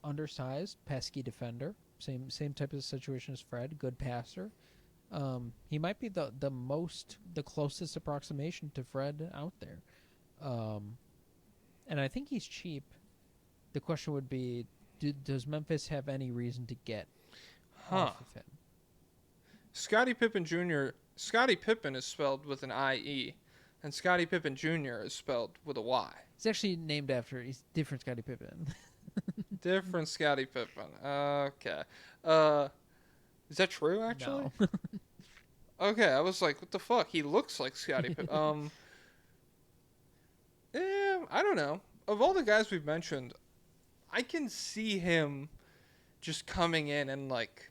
Undersized, pesky defender. Same type of situation as Fred. Good passer. He might be the closest approximation to Fred out there. And I think he's cheap. The question would be, does Memphis have any reason to get off of him? Scottie Pippen Jr. Scottie Pippen is spelled with an I-E, and Scottie Pippen Jr. is spelled with a Y. It's actually named after different Scottie Pippen. Different Scottie Pippen. Okay. Is that true, actually? No. Okay, I was like, what the fuck? He looks like Scottie Pippen. I don't know. Of all the guys we've mentioned, I can see him just coming in and, like,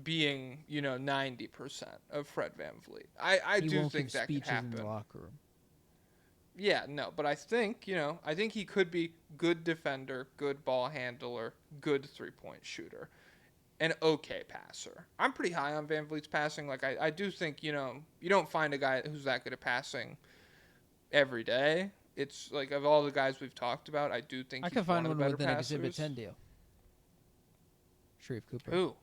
being, 90% of Fred VanVleet. I do think that could happen. In the locker room. Yeah, no, but I think, I think he could be good defender, good ball handler, good three-point shooter, and okay passer. I'm pretty high on VanVleet's passing. Like, I do think, you don't find a guy who's that good at passing every day. It's, like, of all the guys we've talked about, I do think I he's can find one of one the with better an passers. Exhibit 10 deal. Sharif Cooper. Who?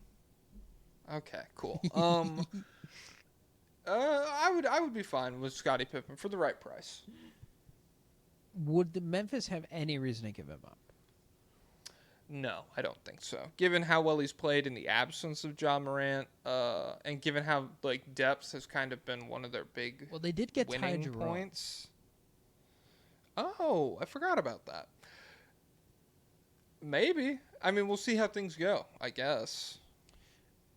Okay, cool. I would be fine with Scottie Pippen for the right price. Would the Memphis have any reason to give him up? No, I don't think so. Given how well he's played in the absence of Ja Morant, and given how depth has kind of been one of their big they did get winning Ty Jerome. points. Oh, I forgot about that. Maybe. I mean, we'll see how things go, I guess.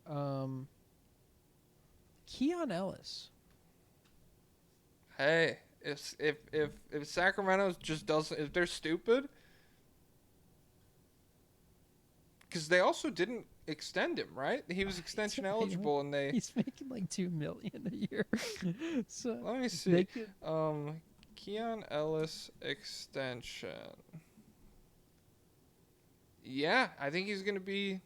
Keon Ellis. Hey, if Sacramento just doesn't, if they're stupid, because they also didn't extend him, right? He was extension eligible, and he's making like $2 million a year. So let me see. Keon Ellis extension. Yeah, I think he's gonna be.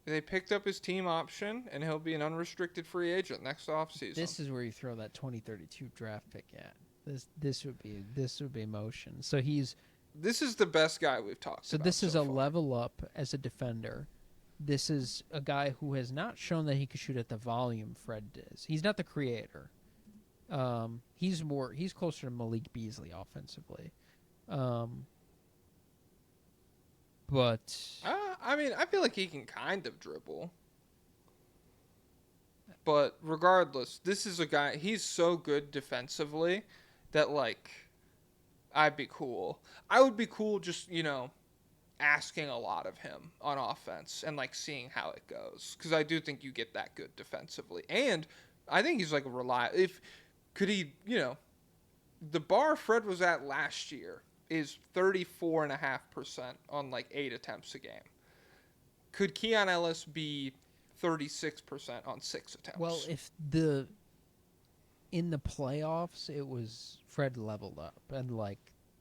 They picked up his team option, and he'll be an unrestricted free agent next offseason. This is where you throw that 2032 draft pick at. This would be motion. So this is the best guy we've talked about. So this is so a far. level up as a defender. This is a guy who has not shown that he could shoot at the volume Fred is. He's not the creator. He's closer to Malik Beasley offensively. But I mean, I feel like he can kind of dribble. But regardless, this is a guy, he's so good defensively that, I'd be cool. I would be cool just, asking a lot of him on offense and, seeing how it goes. Because I do think you get that good defensively. And I think he's, a reliable. Could he, the bar Fred was at last year is 34.5% on 8 attempts a game. Could Keon Ellis be 36% on 6 attempts? well, if in the playoffs it was Fred leveled up and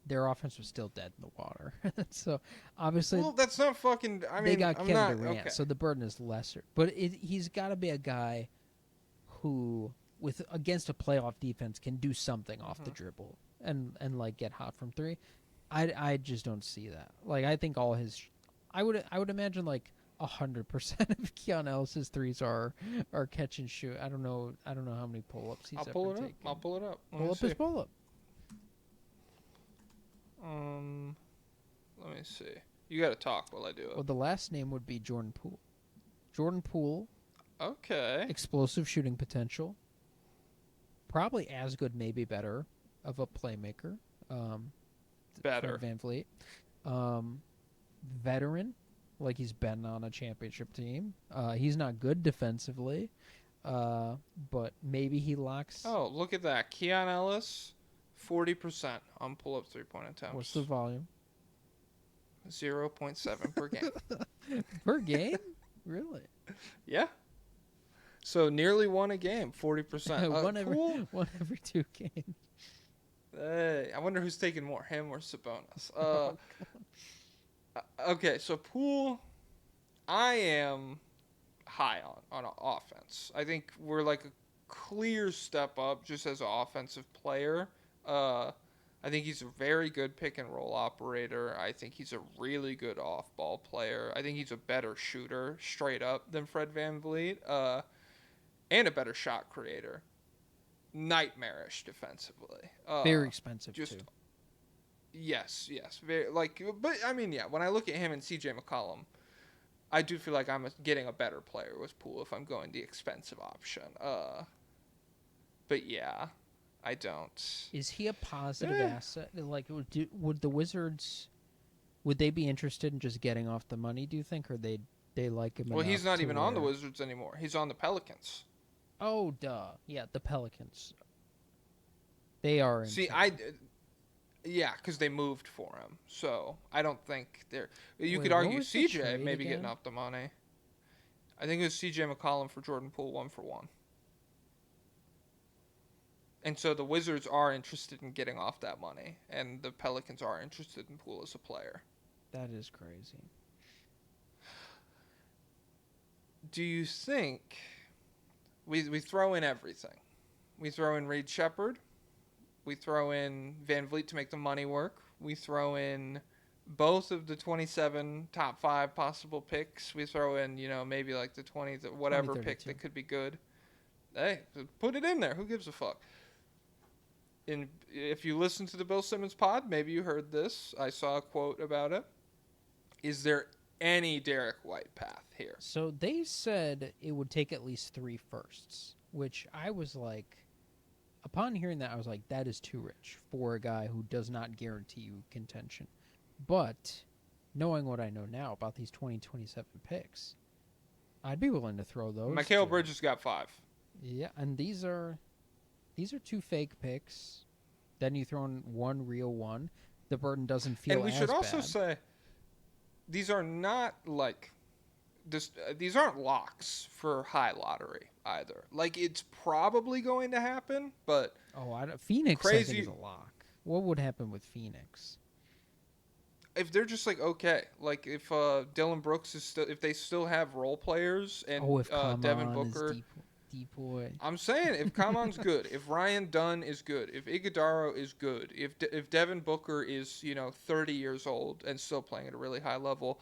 their offense was still dead in the water. So obviously, well, that's not fucking. I mean, they got I'm Kevin not, Durant, okay. so the burden is lesser. But he's got to be a guy who, against a playoff defense, can do something off the dribble and get hot from three. I just don't see that. I think all his, I would imagine 100% of Keon Ellis's threes are catch and shoot. I don't know how many pull ups he's ever taken. I'll pull it up. Pull up his pull up. Let me see. You got to talk while I do it. Well, the last name would be Jordan Poole. Jordan Poole. Okay. Explosive shooting potential. Probably as good, maybe better, of a playmaker. Better. VanVleet. Veteran. He's been on a championship team. He's not good defensively. But maybe he locks. Oh, look at that. Keon Ellis, 40% on pull-up three-point attempts. What's the volume? 0.7 per game. Per game? Really? Yeah. So nearly one a game, 40%. one every 2 games. I wonder who's taking more, him or Sabonis. Okay, so Poole, I am high on offense. I think we're like a clear step up just as an offensive player. Uh, I think he's a very good pick and roll operator. I think he's a really good off ball player. I think he's a better shooter straight up than Fred VanVleet, and a better shot creator. Nightmarish defensively. Very expensive Just too. yes, very like. But I mean, yeah. When I look at him and C.J. McCollum, I do feel like I'm getting a better player with Poole if I'm going the expensive option. But yeah, I don't. Is he a positive asset? Like, would the Wizards, would they be interested in just getting off the money? Do you think, or they like him? Well, he's enough not to even on the where- Wizards anymore. He's on the Pelicans. Oh, duh. Yeah, the Pelicans. They are. See, yeah, because they moved for him. So I don't think they're. You Wait, could what argue was the CJ trade maybe again? getting off the money. I think it was CJ McCollum for Jordan Poole 1-for-1. And so the Wizards are interested in getting off that money, and the Pelicans are interested in Poole as a player. That is crazy. Do you think we throw in everything? We throw in Reed Shepard. We throw in VanVleet to make the money work. We throw in both of the 27 top 5 possible picks. We throw in, maybe like the 20, whatever pick 2032. that could be good. Hey, put it in there. Who gives a fuck? And if you listen to the Bill Simmons pod, maybe you heard this. I saw a quote about it. Is there any Derek White path here? So they said it would take at least 3 firsts, which I was like, upon hearing that, I was like, that is too rich for a guy who does not guarantee you contention. But knowing what I know now about these 2027 picks, I'd be willing to throw those. Mikal Bridges got 5. Yeah, and these are 2 fake picks. Then you throw in 1 real one. The burden doesn't feel And we as should also bad. say these are not like these aren't locks for high lottery either. Like it's probably going to happen, but Phoenix, I crazy- think, is a lock. What would happen with Phoenix? if they're just like okay, like if Dylan Brooks is still, if they still have role players and If Devin Kaman is Booker, deep boy. I'm saying if Kaman's good, if Ryan Dunn is good, if Iguodaro is good, if Devin Booker is 30 years old and still playing at a really high level,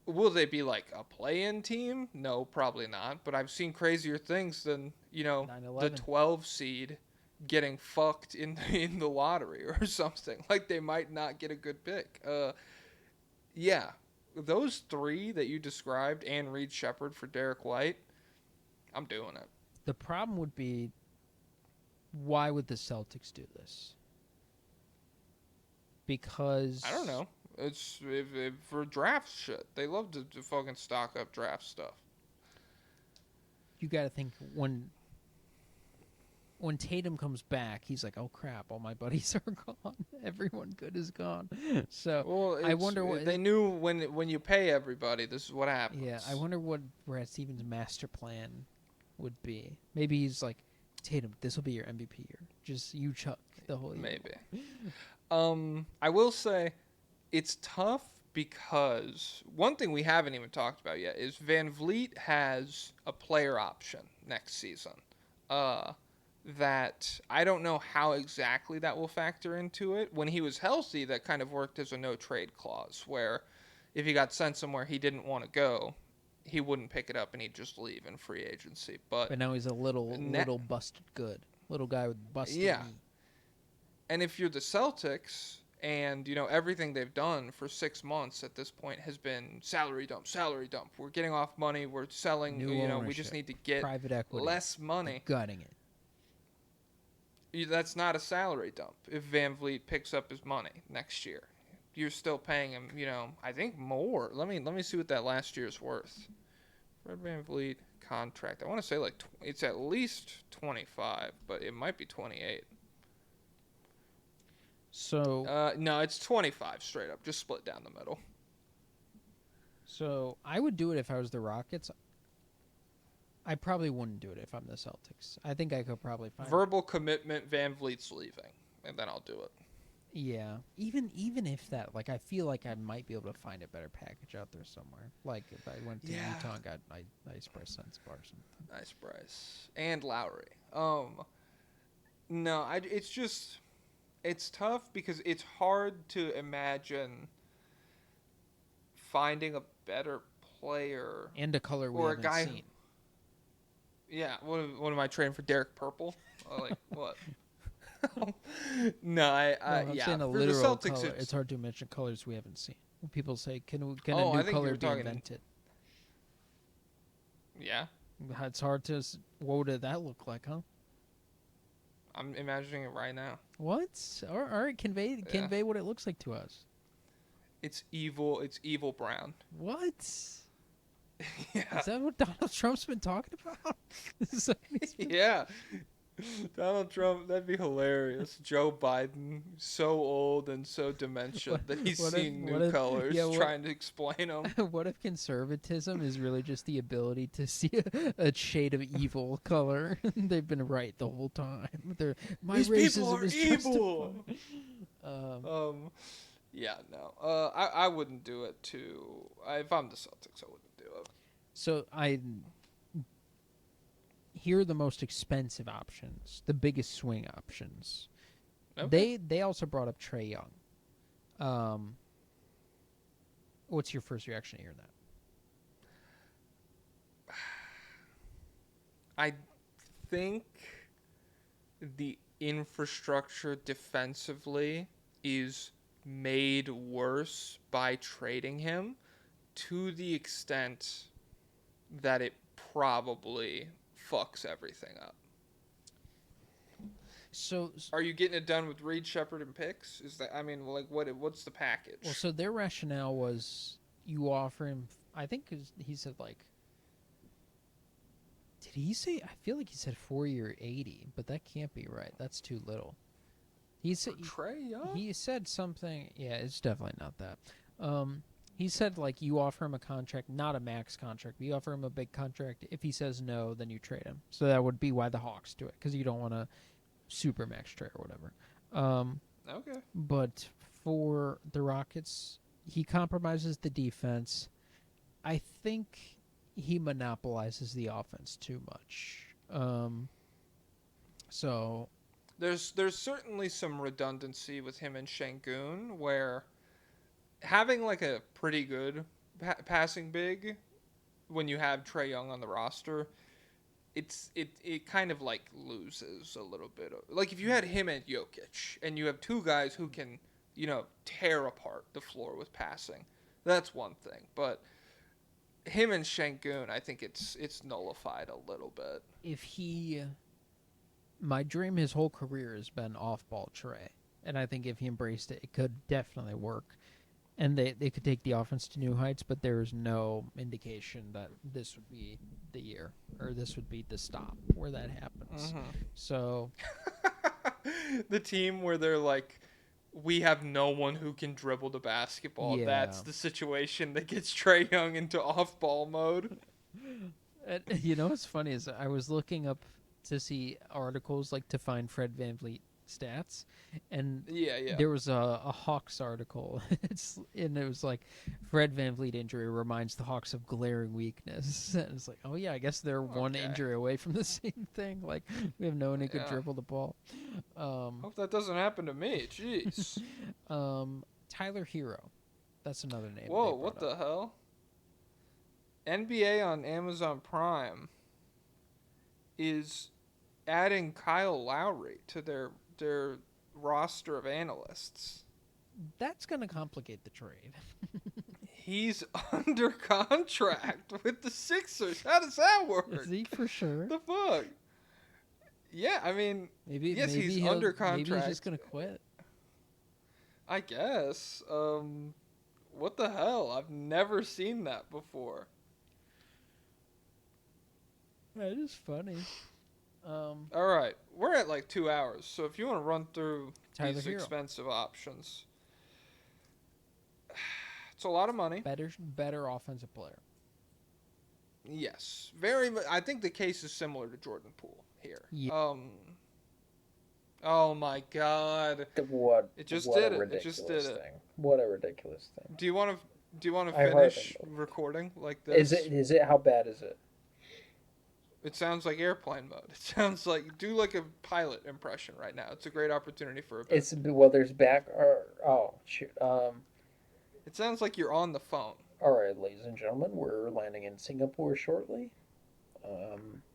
will they be like a play-in team? No, probably not. But I've seen crazier things than the 9/11. 12 seed getting fucked in the lottery or something. Like they might not get a good pick. Yeah, those 3 that you described and Reed Shepard for Derek White, I'm doing it. The problem would be, why would the Celtics do this? Because I don't know. It's if for draft shit. They love to fucking stock up draft stuff. you got to think when Tatum comes back, he's like, "Oh crap! All my buddies are gone. Everyone good is gone." So Well, I wonder what they knew when you pay everybody, this is what happens. Yeah, I wonder what Brad Stevens' master plan would be. Maybe he's like, Tatum, this will be your MVP year. Just you chuck the whole year. Maybe. I will say it's tough because one thing we haven't even talked about yet is VanVleet has a player option next season. That I don't know how exactly that will factor into it. When he was healthy, that kind of worked as a no trade clause where if he got sent somewhere he didn't want to go, he wouldn't pick it up and he'd just leave in free agency. But now he's a little busted good. Little guy with busted knee. And if you're the Celtics and everything they've done for 6 months at this point has been salary dump. We're getting off money, we're selling, New we ownership, just need to get private equity, less money. Gutting it. That's not a salary dump if VanVleet picks up his money next year. You're still paying him, I think more. Let me see what that last year's worth. Fred VanVleet contract. I want to say like it's at least 25, but it might be 28. So no, it's 25 straight up, just split down the middle. So I would do it if I was the Rockets. I probably wouldn't do it if I'm the Celtics. I think I could probably find Verbal commitment, VanVleet's leaving. and then I'll do it. Yeah, even if that, like, I feel like I might be able to find a better package out there somewhere. Like if I went to Yeah. Utah and got nice price Sunspot or something. Nice price. And Lowry. No, it's tough because it's hard to imagine finding a better player And a color we or a haven't guy. seen. Yeah, what am I trading for? Derek Purple? Like what? No, I'm yeah. saying a For the literal Celtics, color. It's hard to mention colors we haven't seen. When people say, "Can a Oh, I new think you color were be talking- invented?" yeah. It's hard to. What would that look like, huh? I'm imagining it right now. What? All right, convey what it looks like to us. It's evil. It's evil brown. What? Yeah. Is that what Donald Trump's been talking about? Is that what he's been- Yeah. Donald Trump, that'd be hilarious. Joe Biden, so old and so dementia that he's what if- seeing what new if- colors, yeah, what- trying to explain them. What if conservatism is really just the ability to see a shade of evil color? They've been right the whole time. My These racism people are is evil. justified. Yeah, no. I wouldn't do it too. If I'm the Celtics, I wouldn't do it. So here are the most expensive options, the biggest swing options. Okay. They also brought up Trae Young. What's your first reaction to hearing that? I think the infrastructure defensively is made worse by trading him to the extent that it probably fucks everything up. So Are you getting it done with Reed, Shepard, and picks? Is that, I mean, like, what's the package? well, so their rationale was you offer him. I think he said like. Did he say? I feel like he said 4-year 80, but that can't be right. That's too little. He said Trae Young? he said something. Yeah, it's definitely not that. He said like you offer him a contract, not a max contract. But you offer him a big contract. If he says no, then you trade him. So that would be why the Hawks do it, because you don't want to super max trade or whatever. Okay. But for the Rockets, he compromises the defense. I think he monopolizes the offense too much. So There's certainly some redundancy with him and Şengün, where having like a pretty good passing big when you have Trae Young on the roster, it kind of like loses a little bit. Like if you had him and Jokic, and you have two guys who can, tear apart the floor with passing, that's one thing. But him and Şengün, I think it's nullified a little bit. My dream his whole career has been off-ball Trae, and I think if he embraced it, it could definitely work. And they could take the offense to new heights, but there's no indication that this would be the year, or this would be the stop where that happens. Mhm. So The team where they're like, we have no one who can dribble the basketball. Yeah. That's the situation that gets Trae Young into off-ball mode. What's funny is I was looking up to see articles, like to find Fred VanVleet stats, and Yeah. there was a Hawks article. It was like Fred VanVleet injury reminds the Hawks of glaring weakness. And it's like, oh yeah, I guess they're one Okay. injury away from the same thing. Like we have no one who could Yeah. dribble the ball. Hope that doesn't happen to me. Jeez. Tyler Hero, that's another name. Whoa, they what brought the up. hell? NBA on Amazon Prime is adding Kyle Lowry to their roster of analysts. That's gonna complicate the trade. He's under contract with the Sixers. How does that work? Is he for sure? The fuck? Yeah, I mean, Maybe yes, maybe he's he'll- under Maybe he's contract. just gonna quit. I guess. What the hell? I've never seen that before. That is funny. All right, we're at like 2 hours, so if you want to run through Tyler these Hero. expensive options, it's a lot of money. Better offensive player. Yes, very. I think the case is similar to Jordan Poole here. Yeah. Oh my god. What? It just What did a it. It just ridiculous did it. thing. What a ridiculous thing. Do you want to I hardly finish moved. recording like Is this? it? Is it? How bad is it? It sounds like airplane mode. It sounds like do like a pilot impression right now. It's a great opportunity for a bit. It's well. There's back. Or oh shoot. It sounds like you're on the phone. All right, ladies and gentlemen, we're landing in Singapore shortly.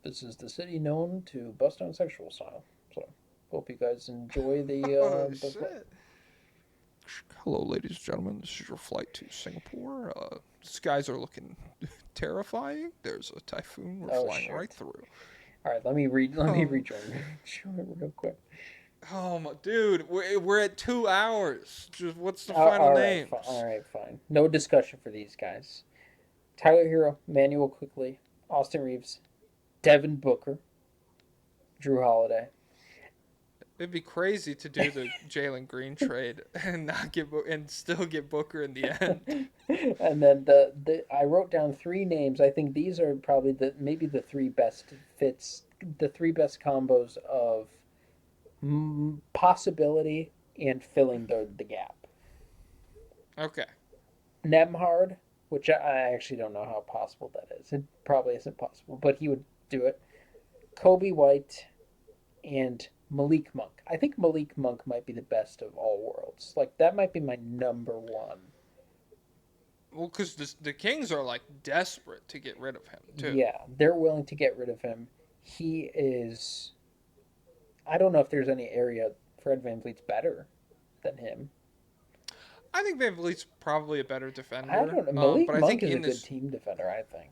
This is the city known to bust down sexual style. So hope you guys enjoy the. Oh shit. Hello, ladies and gentlemen. This is your flight to Singapore. Skies are looking terrifying. There's a typhoon. We're flying right through. All right, let me rejoin real quick. Oh my dude, we're at 2 hours. Just what's the final name? All right, fine. No discussion for these guys. Tyler Hero, Manuel Quickly, Austin Reeves, Devin Booker, Drew Holiday. It'd be crazy to do the Jalen Green trade and not and still get Booker in the end. And then I wrote down 3 names. I think these are probably maybe the 3 best fits, the 3 best combos of possibility and filling the gap. Okay. Nemhard, which I actually don't know how possible that is. It probably isn't possible, but he would do it. Kobe White and Malik Monk. I think Malik Monk might be the best of all worlds. Like, that might be my number 1. Well, because the Kings are, like, desperate to get rid of him, too. Yeah, they're willing to get rid of him. He is... I don't know if there's any area Fred VanVleet's better than him. I think VanVleet's probably a better defender. I don't know. Malik but Monk I think is a good team defender, I think.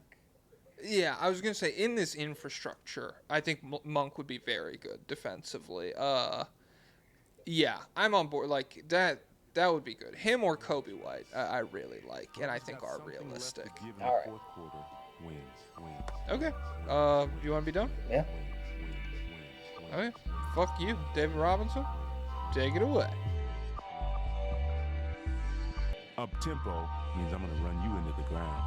Yeah, I was going to say, in this infrastructure, I think Monk would be very good defensively. Yeah, I'm on board. Like, that would be good. Him or Kobe White, I really like, and I think are realistic. All right. Okay. Do you want to be done? Yeah. Okay. Fuck you, David Robinson. Take it away. Up tempo means I'm gonna run you into the ground.